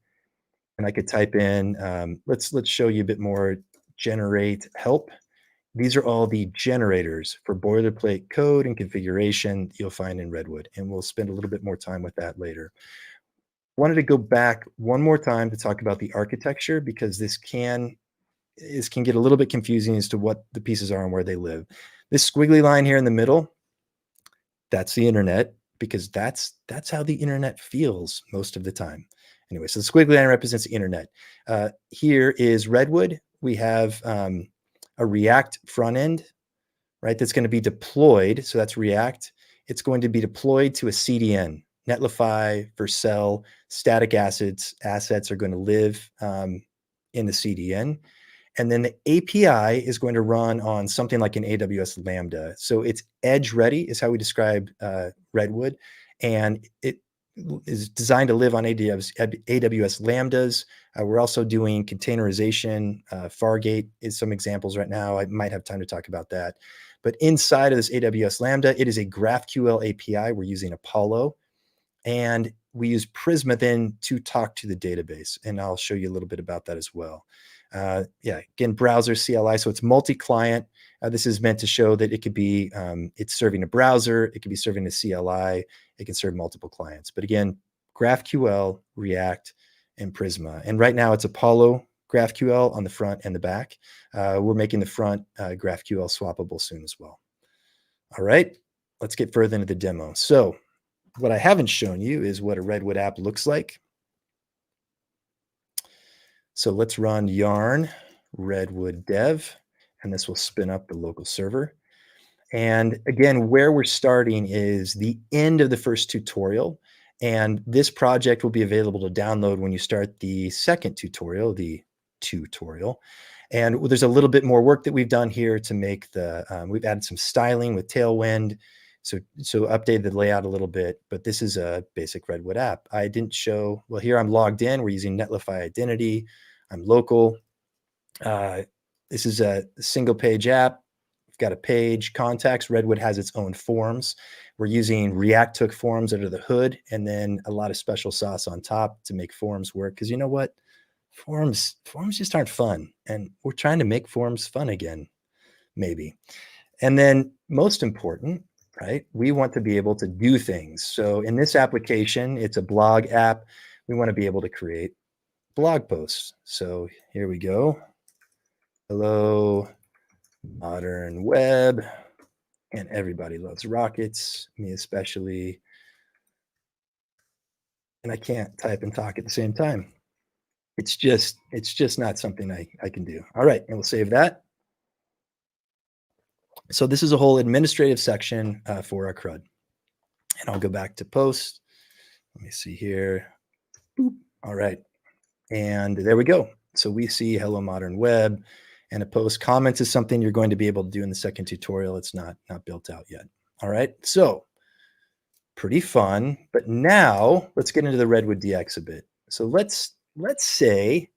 and I could type in. Let's show you a bit more. Generate help. These are all the generators for boilerplate code and configuration you'll find in Redwood, and we'll spend a little bit more time with that later. Wanted to go back one more time to talk about the architecture, because this can get a little bit confusing as to what the pieces are and where they live. This squiggly line here in the middle, that's the internet, because that's how the internet feels most of the time. Anyway, so the squiggly line represents the internet. Here is Redwood. We have a React front end, right? That's going to be deployed. So that's React. It's going to be deployed to a CDN. Netlify, Vercel, static assets are going to live in the CDN. And then the API is going to run on something like an AWS Lambda. So it's edge ready is how we describe Redwood. And it is designed to live on AWS Lambdas. We're also doing containerization. Fargate is some examples right now. I might have time to talk about that. But inside of this AWS Lambda, it is a GraphQL API. We're using Apollo. And we use Prisma then to talk to the database. And I'll show you a little bit about that as well. Again, browser CLI. So it's multi-client. This is meant to show that it could be, it's serving a browser, it could be serving a CLI, it can serve multiple clients. But again, GraphQL, React, and Prisma. And right now it's Apollo GraphQL on the front and the back. We're making the front GraphQL swappable soon as well. All right, let's get further into the demo. So what I haven't shown you is what a Redwood app looks like. So let's run yarn Redwood dev, and this will spin up the local server. And again, where we're starting is the end of the first tutorial. And this project will be available to download when you start the second tutorial, the tutorial. And there's a little bit more work that we've done here to make the, we've added some styling with Tailwind. So updated the layout a little bit, but this is a basic Redwood app. I didn't show, well, here I'm logged in. We're using Netlify identity. I'm local. This is a single page app. We've got a page, contacts. Redwood has its own forms. We're using React hook forms under the hood, and then a lot of special sauce on top to make forms work. Because you know what? Forms just aren't fun. And we're trying to make forms fun again, maybe. And then most important, right? We want to be able to do things. So in this application, it's a blog app. We want to be able to create blog posts. So here we go. Hello, modern web. And everybody loves rockets, me especially. And I can't type and talk at the same time. It's just not something I can do. All right, and we'll save that. So this is a whole administrative section for our CRUD. And I'll go back to post. Let me see here. Boop. All right. And there we go. So we see hello modern web, and a post. Comments is something you're going to be able to do in the second tutorial. It's not built out yet. All right. So pretty fun. But now let's get into the Redwood DX a bit. So let's say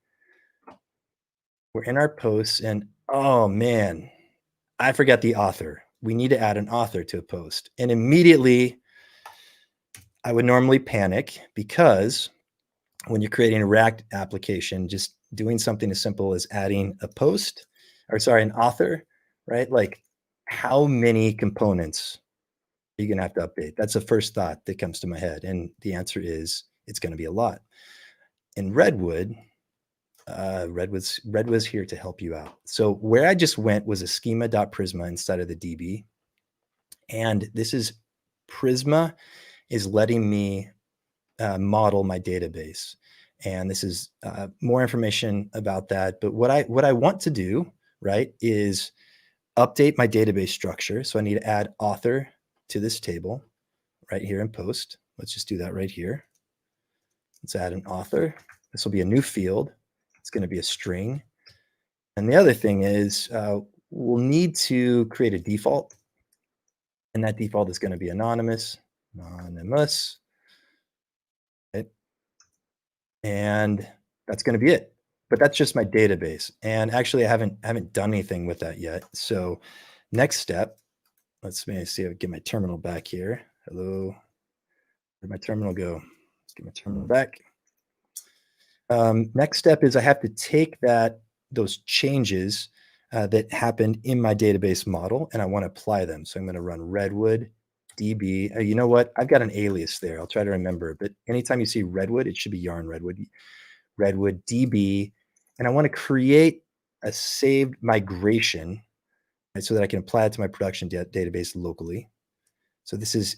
we're in our posts and, oh man, I forgot the author. We need to add an author to a post. And immediately I would normally panic, because when you're creating a React application, just doing something as simple as adding a post, or sorry, an author, right? Like, how many components are you going to have to update? That's the first thought that comes to my head. And the answer is, it's going to be a lot. In Redwood, Redwood's here to help you out. So where I just went was a schema.prisma inside of the DB. And this is Prisma is letting me model my database. And this is more information about that. But what I want to do, right, is update my database structure. So I need to add author to this table right here in post. Let's just do that right here. Let's add an author. This will be a new field. It's going to be a string. And the other thing is we'll need to create a default. And that default is going to be anonymous. Right? And that's going to be it. But that's just my database. And actually, I haven't done anything with that yet. So next step, let's see if I can get my terminal back here. Hello. Where'd my terminal go? Let's get my terminal back. Next step is I have to take those changes that happened in my database model, and I want to apply them. So I'm going to run Redwood DB. You know what? I've got an alias there. I'll try to remember. But anytime you see Redwood, it should be yarn Redwood. Redwood DB. And I want to create a saved migration, right, so that I can apply it to my production database locally. So this is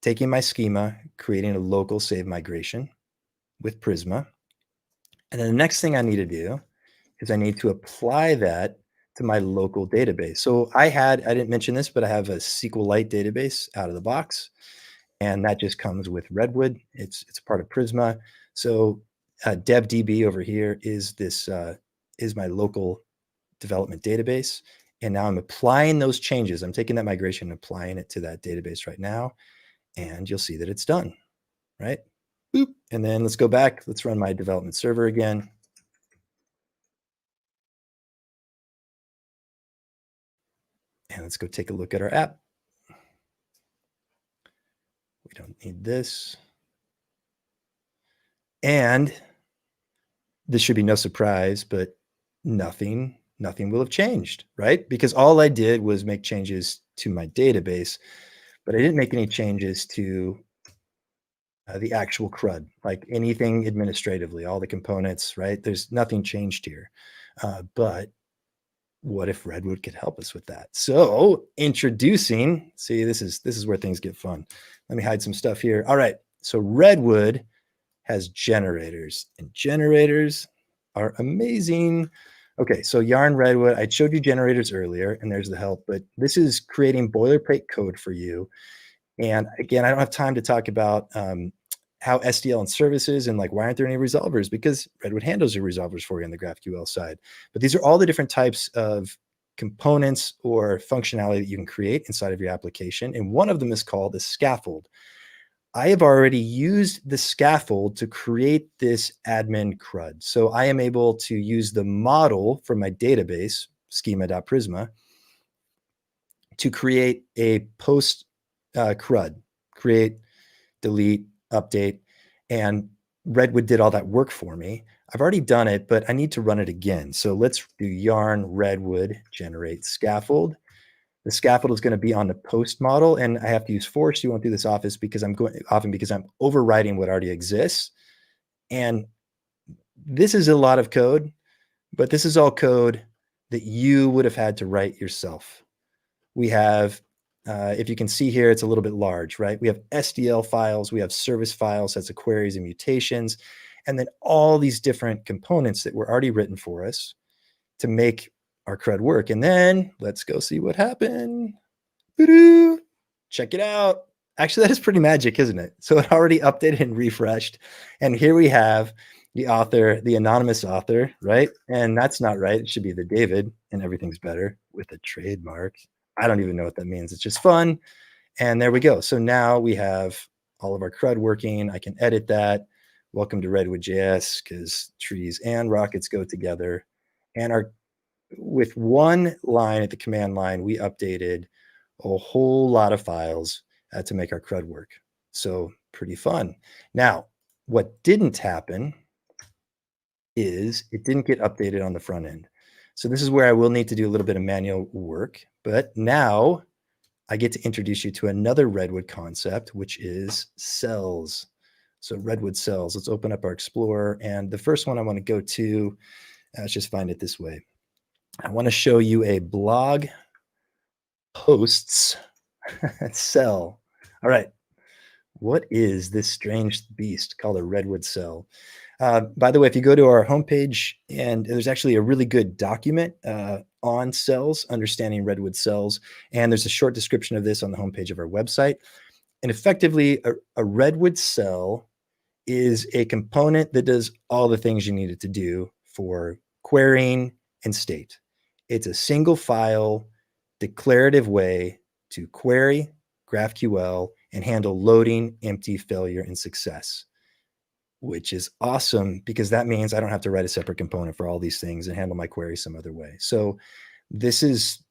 taking my schema, creating a local save migration with Prisma. And then the next thing I need to do is I need to apply that to my local database. So I didn't mention this, but I have a SQLite database out of the box, and that just comes with Redwood. It's a part of Prisma. So DebDB over here is my local development database. And now I'm applying those changes. I'm taking that migration and applying it to that database right now. And you'll see that it's done, right? Boop. And then let's go back. Let's run my development server again. And let's go take a look at our app. We don't need this. And this should be no surprise, but nothing will have changed, right? Because all I did was make changes to my database, but I didn't make any changes to the actual CRUD, like anything administratively, all the components, right? There's nothing changed here. But what if Redwood could help us with that? So introducing, see, this is where things get fun. Let me hide some stuff here. All right, so Redwood has generators, and generators are amazing. Okay, so yarn Redwood, I showed you generators earlier, and there's the help, but this is creating boilerplate code for you. And again, I don't have time to talk about how SDL and services and like, why aren't there any resolvers? Because Redwood handles your resolvers for you on the GraphQL side. But these are all the different types of components or functionality that you can create inside of your application. And one of them is called a scaffold. I have already used the scaffold to create this admin CRUD. So I am able to use the model from my database, schema.prisma, to create a post CRUD, create, delete, update, and Redwood did all that work for me. I've already done it, but I need to run it again. So let's do yarn Redwood generate scaffold. The scaffold is going to be on the post model, and I have to use force. You won't do this because I'm overriding what already exists. And this is a lot of code, but this is all code that you would have had to write yourself. We have, if you can see here, it's a little bit large, right? We have SDL files, we have service files, that's the queries and mutations, and then all these different components that were already written for us to make our CRUD work. And then let's go see what happened. Boo-doo. Check it out. Actually, that is pretty magic, isn't it? So it already updated and refreshed. And here we have the author, the anonymous author, right? And that's not right. It should be the David, and everything's better with a trademark. I don't even know what that means. It's just fun. And there we go. So now we have all of our CRUD working. I can edit that. Welcome to RedwoodJS, because trees and rockets go together. And with one line at the command line, we updated a whole lot of files to make our CRUD work. So pretty fun. Now, what didn't happen is it didn't get updated on the front end. So this is where I will need to do a little bit of manual work. But now I get to introduce you to another Redwood concept, which is cells. So Redwood cells. Let's open up our Explorer. And the first one I want to go to, let's just find it this way. I want to show you a blog posts cell. All right. What is this strange beast called a Redwood cell? By the way, if you go to our homepage, and there's actually a really good document on cells, understanding Redwood cells, and there's a short description of this on the homepage of our website. And effectively, a Redwood cell is a component that does all the things you need it to do for querying and state. It's a single file, declarative way to query GraphQL and handle loading, empty, failure, and success, which is awesome because that means I don't have to write a separate component for all these things and handle my query some other way. So this is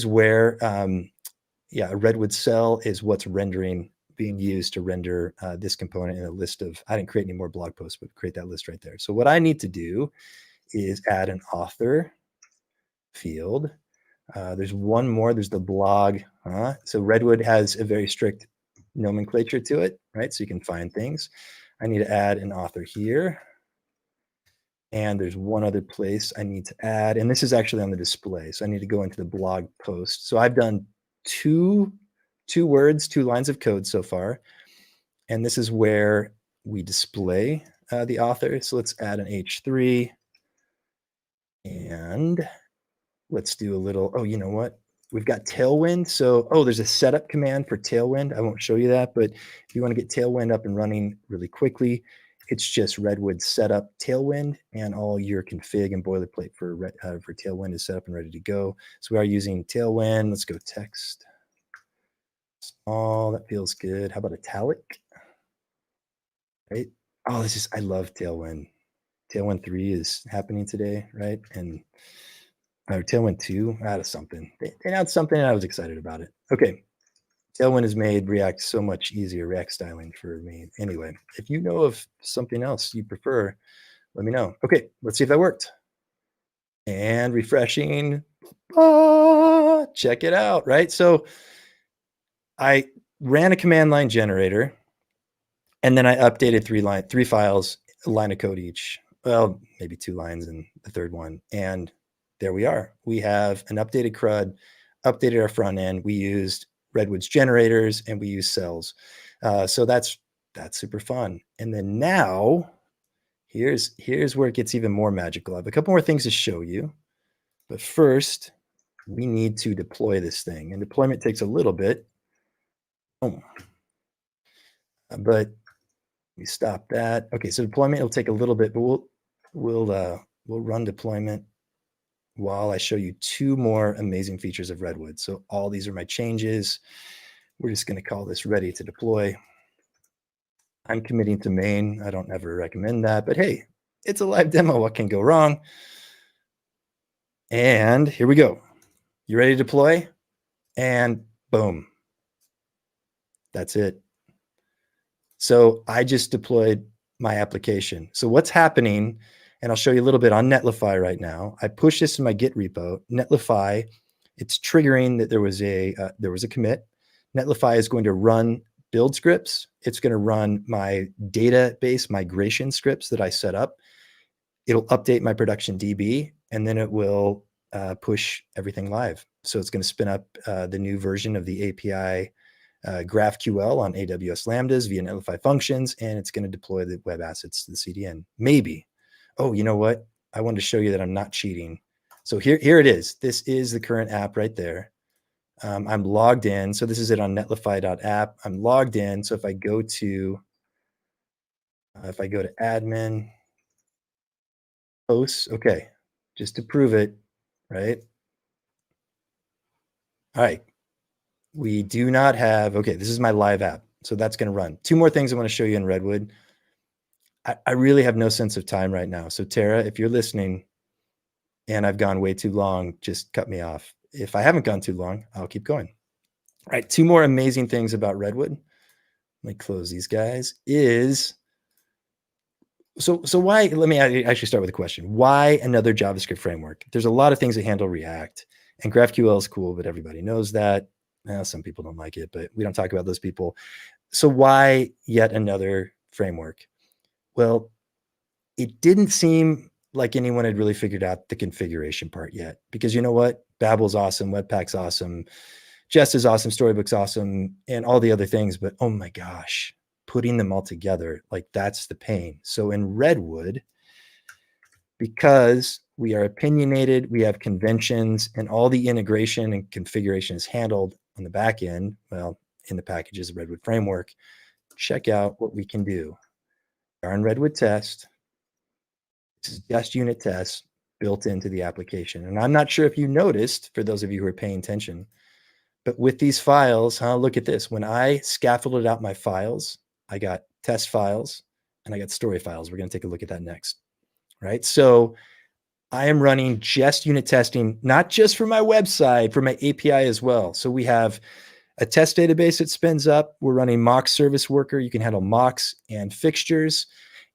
where, a Redwood cell is what's being used to render this component in a list of, I didn't create any more blog posts, but create that list right there. So what I need to do is add an author field. There's one more, there's the blog. So Redwood has a very strict nomenclature to it, right? So you can find things. I need to add an author here. And there's one other place I need to add, and this is actually on the display. So I need to go into the blog post. So I've done two words, 2 lines of code so far. And this is where we display the author. So let's add an H3. And let's do a little, oh, you know what? We've got Tailwind. So, there's a setup command for Tailwind. I won't show you that, but if you want to get Tailwind up and running really quickly, it's just Redwood setup Tailwind, and all your config and boilerplate for Tailwind is set up and ready to go. So we are using Tailwind. Let's go text. Small, that feels good. How about italic? Right? Oh, I love Tailwind. Tailwind 3 is happening today, right? And Tailwind 2 out of something. They announced something and I was excited about it. Okay. Tailwind has made React so much easier, React styling for me. Anyway, if you know of something else you prefer, let me know. Okay, let's see if that worked. And refreshing. Check it out, right? So I ran a command line generator, and then I updated 3 files, a line of code each. Well, maybe 2 lines and the third one. And there we are. We have an updated CRUD, updated our front end. We used Redwood's generators and we use cells. So that's super fun. And then now here's where it gets even more magical. I have a couple more things to show you, but first we need to deploy this thing, and deployment takes a little bit. But we stop that. Okay, so deployment will take a little bit, but we'll run deployment while I show you 2 more amazing features of Redwood. So all these are my changes. We're just going to call this ready to deploy. I'm committing to main. I don't ever recommend that, but hey, it's a live demo. What can go wrong? And here we go. You ready to deploy? And boom. That's it. So I just deployed my application. So what's happening, and I'll show you a little bit on Netlify right now. I push this in my Git repo. Netlify, it's triggering that there was a commit. Netlify is going to run build scripts. It's going to run my database migration scripts that I set up. It'll update my production DB, and then it will push everything live. So it's going to spin up the new version of the API GraphQL on AWS Lambdas via Netlify functions, and it's going to deploy the web assets to the CDN. Maybe. Oh, you know what? I wanted to show you that I'm not cheating. So here it is. This is the current app right there. I'm logged in. So this is it on netlify.app. I'm logged in. So if I go to admin posts, okay, just to prove it, right? All right. we do not have, okay, this is my live app. So that's going to run. 2 more things I want to show you in Redwood. I really have no sense of time right now. So Tara, if you're listening and I've gone way too long, just cut me off. If I haven't gone too long, I'll keep going. All right, 2 more amazing things about Redwood. Let me close these guys. So why, let me actually start with a question. Why another JavaScript framework? There's a lot of things that handle React, and GraphQL is cool, but everybody knows that. Well, some people don't like it, but we don't talk about those people. So why yet another framework? Well, it didn't seem like anyone had really figured out the configuration part yet, because you know what? Babel's awesome, Webpack's awesome, Jest is awesome, Storybook's awesome, and all the other things, but oh my gosh, putting them all together, like that's the pain. So in Redwood, because we are opinionated, we have conventions, and all the integration and configuration is handled on the back end, well, in the packages of Redwood framework, check out what we can do. We are in Redwood test. This is just unit tests built into the application. And I'm not sure if you noticed, for those of you who are paying attention, but with these files, look at this. When I scaffolded out my files, I got test files and I got story files. We're going to take a look at that next, right? So I am running just unit testing, not just for my website, for my API as well. So we have a test database that spins up. We're running mock service worker. You can handle mocks and fixtures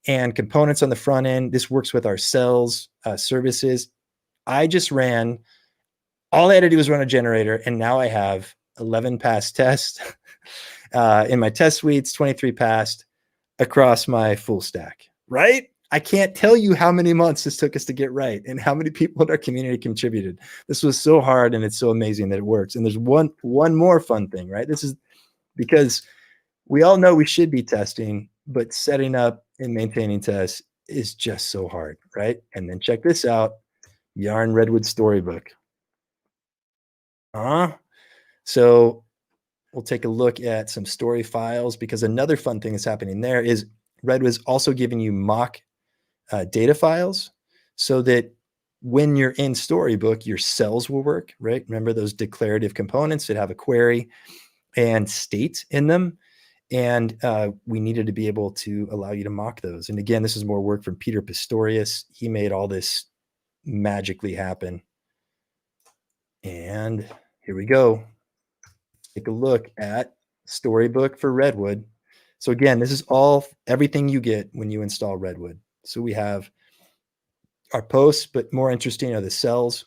and components on the front end. This works with our cells, services. I just ran, all I had to do was run a generator, and now I have 11 passed tests in my test suites, 23 passed across my full stack, right? I can't tell you how many months this took us to get right and how many people in our community contributed. This was so hard, and it's so amazing that it works. And there's one more fun thing, right? This is because we all know we should be testing, but setting up and maintaining tests is just so hard, right? And then check this out, Yarn Redwood Storybook. So we'll take a look at some story files, because another fun thing that's happening there is Redwood's also giving you mock data files, so that when you're in Storybook, your cells will work, right? Remember those declarative components that have a query and state in them. And we needed to be able to allow you to mock those. And again, this is more work from Peter Pistorius. He made all this magically happen. And here we go. Take a look at Storybook for Redwood. So again, this is everything you get when you install Redwood. So we have our posts, but more interesting are the cells.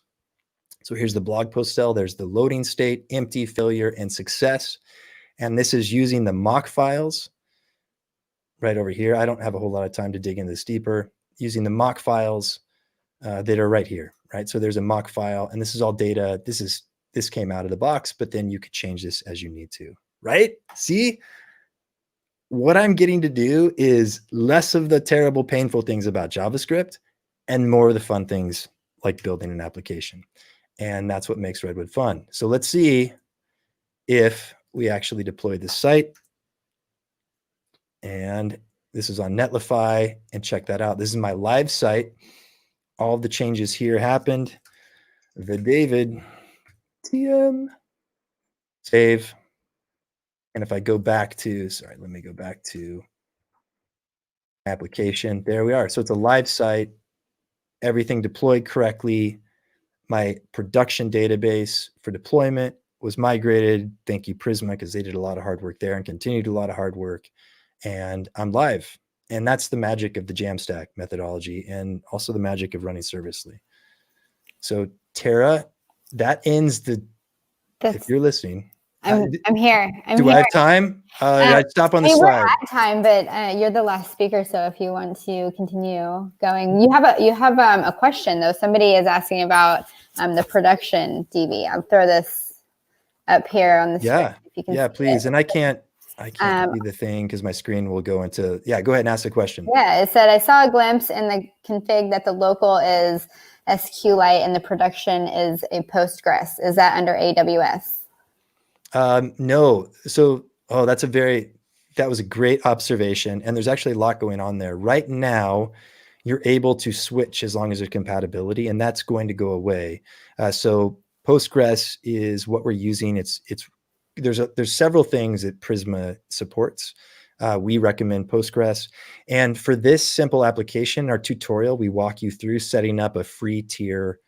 So here's the blog post cell. There's the loading state, empty, failure, and success. And this is using the mock files right over here. I don't have a whole lot of time to dig into this deeper. Using the mock files that are right here, right? So there's a mock file, and this is all data. This came out of the box, but then you could change this as you need to, right? See, what I'm getting to do is less of the terrible, painful things about JavaScript and more of the fun things like building an application. And that's what makes Redwood fun. So let's see if we actually deploy this site. And this is on Netlify, and check that out. This is my live site. All of the changes here happened. The David TM save. And if I go back to, let me go back to application. There we are. So it's a live site. Everything deployed correctly. My production database for deployment was migrated. Thank you, Prisma, because they did a lot of hard work there and continue to do a lot of hard work. And I'm live. And that's the magic of the Jamstack methodology, and also the magic of running serverlessly. So Tara, that ends if you're listening. I'm here. Do I have time? I stop on the slide. We're at time, but you're the last speaker, so if you want to continue going, you have a question though. Somebody is asking about the production DB. I'll throw this up here on the screen. If you can see please. it. And I can't see the thing because my screen will go into. Yeah, go ahead and ask the question. Yeah, it said I saw a glimpse in the config that the local is SQLite and the production is a Postgres. Is that under AWS? No. So, that was a great observation. And there's actually a lot going on there. Right now, you're able to switch as long as there's compatibility, and that's going to go away. So Postgres is what we're using. It's there's several things that Prisma supports. We recommend Postgres. And for this simple application, our tutorial, we walk you through setting up a free tier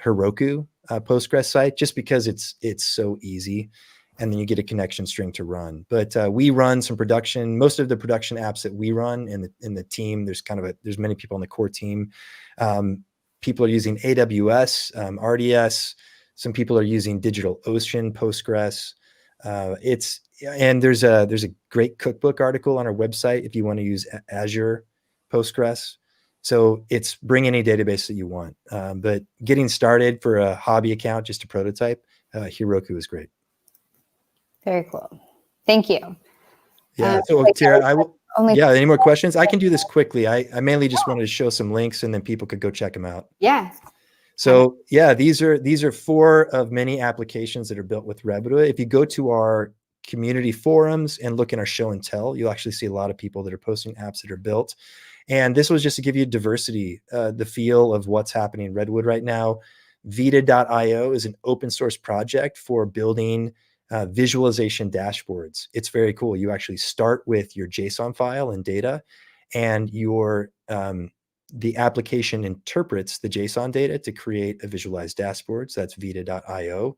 Heroku Postgres site, just because it's so easy. And then you get a connection string to run. But we run some production. Most of the production apps that we run in the team, there's many people on the core team. People are using AWS, RDS. Some people are using DigitalOcean Postgres. And there's a great cookbook article on our website if you want to use Azure Postgres. So it's bring any database that you want. But getting started for a hobby account, just a prototype, Heroku is great. Very cool. Thank you. Yeah. So Tara, any more questions? I can do this quickly. I mainly just wanted to show some links and then people could go check them out. Yeah. So yeah, these are 4 of many applications that are built with Redwood. If you go to our community forums and look in our show and tell, you'll actually see a lot of people that are posting apps that are built. And this was just to give you diversity, the feel of what's happening in Redwood right now. Vita.io is an open source project for building visualization dashboards. It's very cool. You actually start with your JSON file and data, and the application interprets the JSON data to create a visualized dashboard. So that's Vita.io.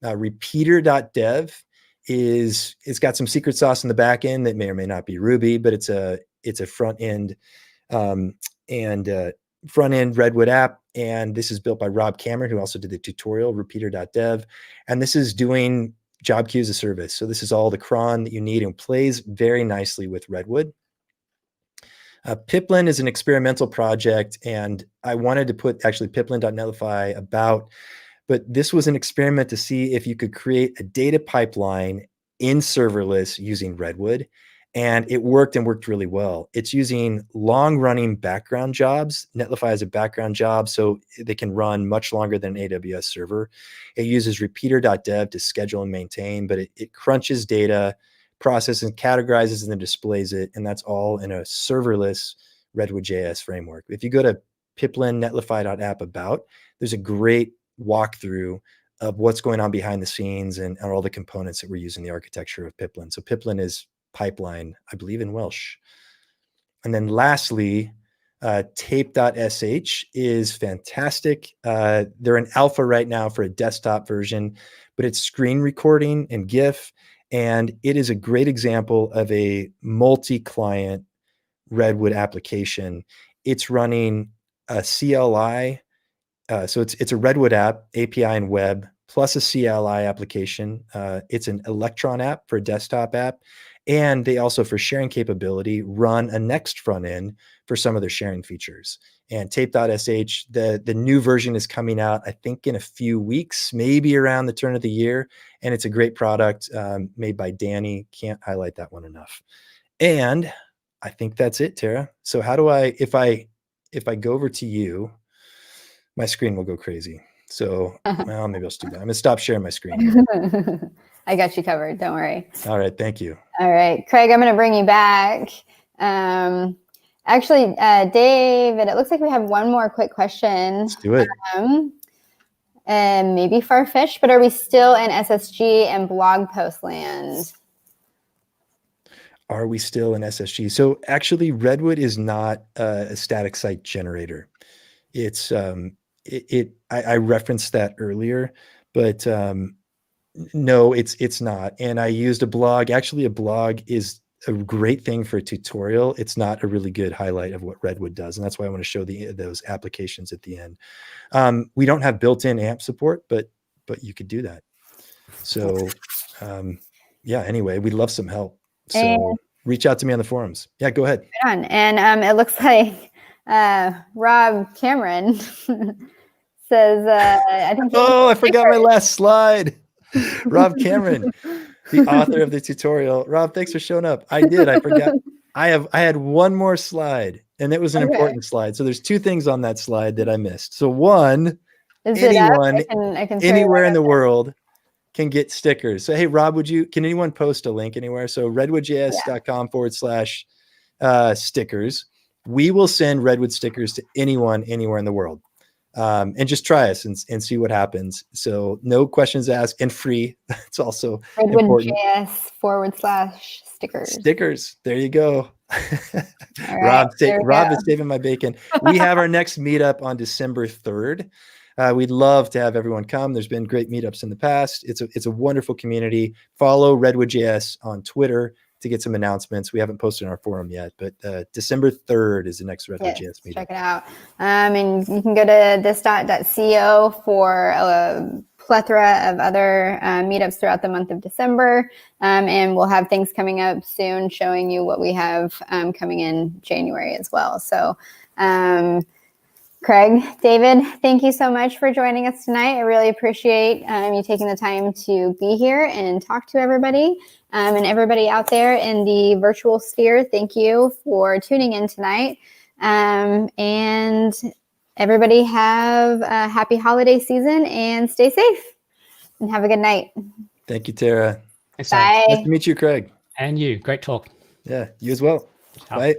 Repeater.dev it's got some secret sauce in the back end that may or may not be Ruby, but it's a front end front end Redwood app. And this is built by Rob Cameron, who also did the tutorial, Repeater.dev. And this is doing job queue as a service. So this is all the cron that you need and plays very nicely with Redwood. Piplin is an experimental project, and I wanted to put actually piplin.netlify about, but this was an experiment to see if you could create a data pipeline in serverless using Redwood. And it worked really well. It's using long-running background jobs. Netlify has a background job, so they can run much longer than an AWS server. It uses repeater.dev to schedule and maintain, but it crunches data, processes and categorizes, and then displays it. And that's all in a serverless RedwoodJS framework. If you go to piplin.netlify.app about, there's a great walkthrough of what's going on behind the scenes and all the components that we're using in the architecture of Piplin. So Piplin is pipeline, I believe, in Welsh. And then lastly, tape.sh is fantastic. They're in alpha right now for a desktop version, but it's screen recording and GIF. And it is a great example of a multi-client Redwood application. It's running a CLI. So it's a Redwood app, API and web, plus a CLI application. It's an Electron app for a desktop app. And they also, for sharing capability, run a Next front end for some of their sharing features. And tape.sh, the new version is coming out, I think, in a few weeks, maybe around the turn of the year. And it's a great product made by Danny. Can't highlight that one enough. And I think that's it, Tara. So how do if I go over to you, my screen will go crazy. So well, maybe I'll just do that. I'm gonna stop sharing my screen. I got you covered. Don't worry. All right. Thank you. All right, Craig, I'm going to bring you back. Actually, David, it looks like we have one more quick question. Let's do it. Maybe far-fetched, but are we still in SSG and blog post land? Are we still in SSG? So actually, Redwood is not a static site generator. It's I referenced that earlier, but no, it's not. And I used a blog. Actually, a blog is a great thing for a tutorial. It's not a really good highlight of what Redwood does. And that's why I want to show those applications at the end. We don't have built-in AMP support, but you could do that. So yeah, anyway, we'd love some help. So reach out to me on the forums. Yeah, go ahead. Right on. And it looks like Rob Cameron says, I think. Oh, I forgot my last slide. Rob Cameron, the author of the tutorial. Rob, thanks for showing up. I did. I forgot. I had one more slide, and it was an important slide. So there's 2 things on that slide that I missed. So one, anyone, I can anywhere in the world can get stickers. So hey, Rob, can anyone post a link anywhere? So redwoodjs.com/stickers. We will send Redwood stickers to anyone anywhere in the world. and just try us and see what happens. So no questions asked and free. It's also important. RedwoodJS /stickers. Stickers. There you go. All right, Rob is saving my bacon. We have our next meetup on December 3rd. We'd love to have everyone come. There's been great meetups in the past. It's a wonderful community. Follow RedwoodJS on Twitter to get some announcements. We haven't posted on our forum yet, but December 3rd is the next RedwoodJS meetup. Check it out. And you can go to this.co for a plethora of other meetups throughout the month of December. And we'll have things coming up soon showing you what we have coming in January as well. So Craig, David, thank you so much for joining us tonight. I really appreciate you taking the time to be here and talk to everybody. And everybody out there in the virtual sphere, thank you for tuning in tonight. And everybody have a happy holiday season and stay safe and have a good night. Thank you, Tara. Thanks, Bye. Nice to meet you, Craig. And you. Great talk. Yeah, you as well. Ciao. Bye.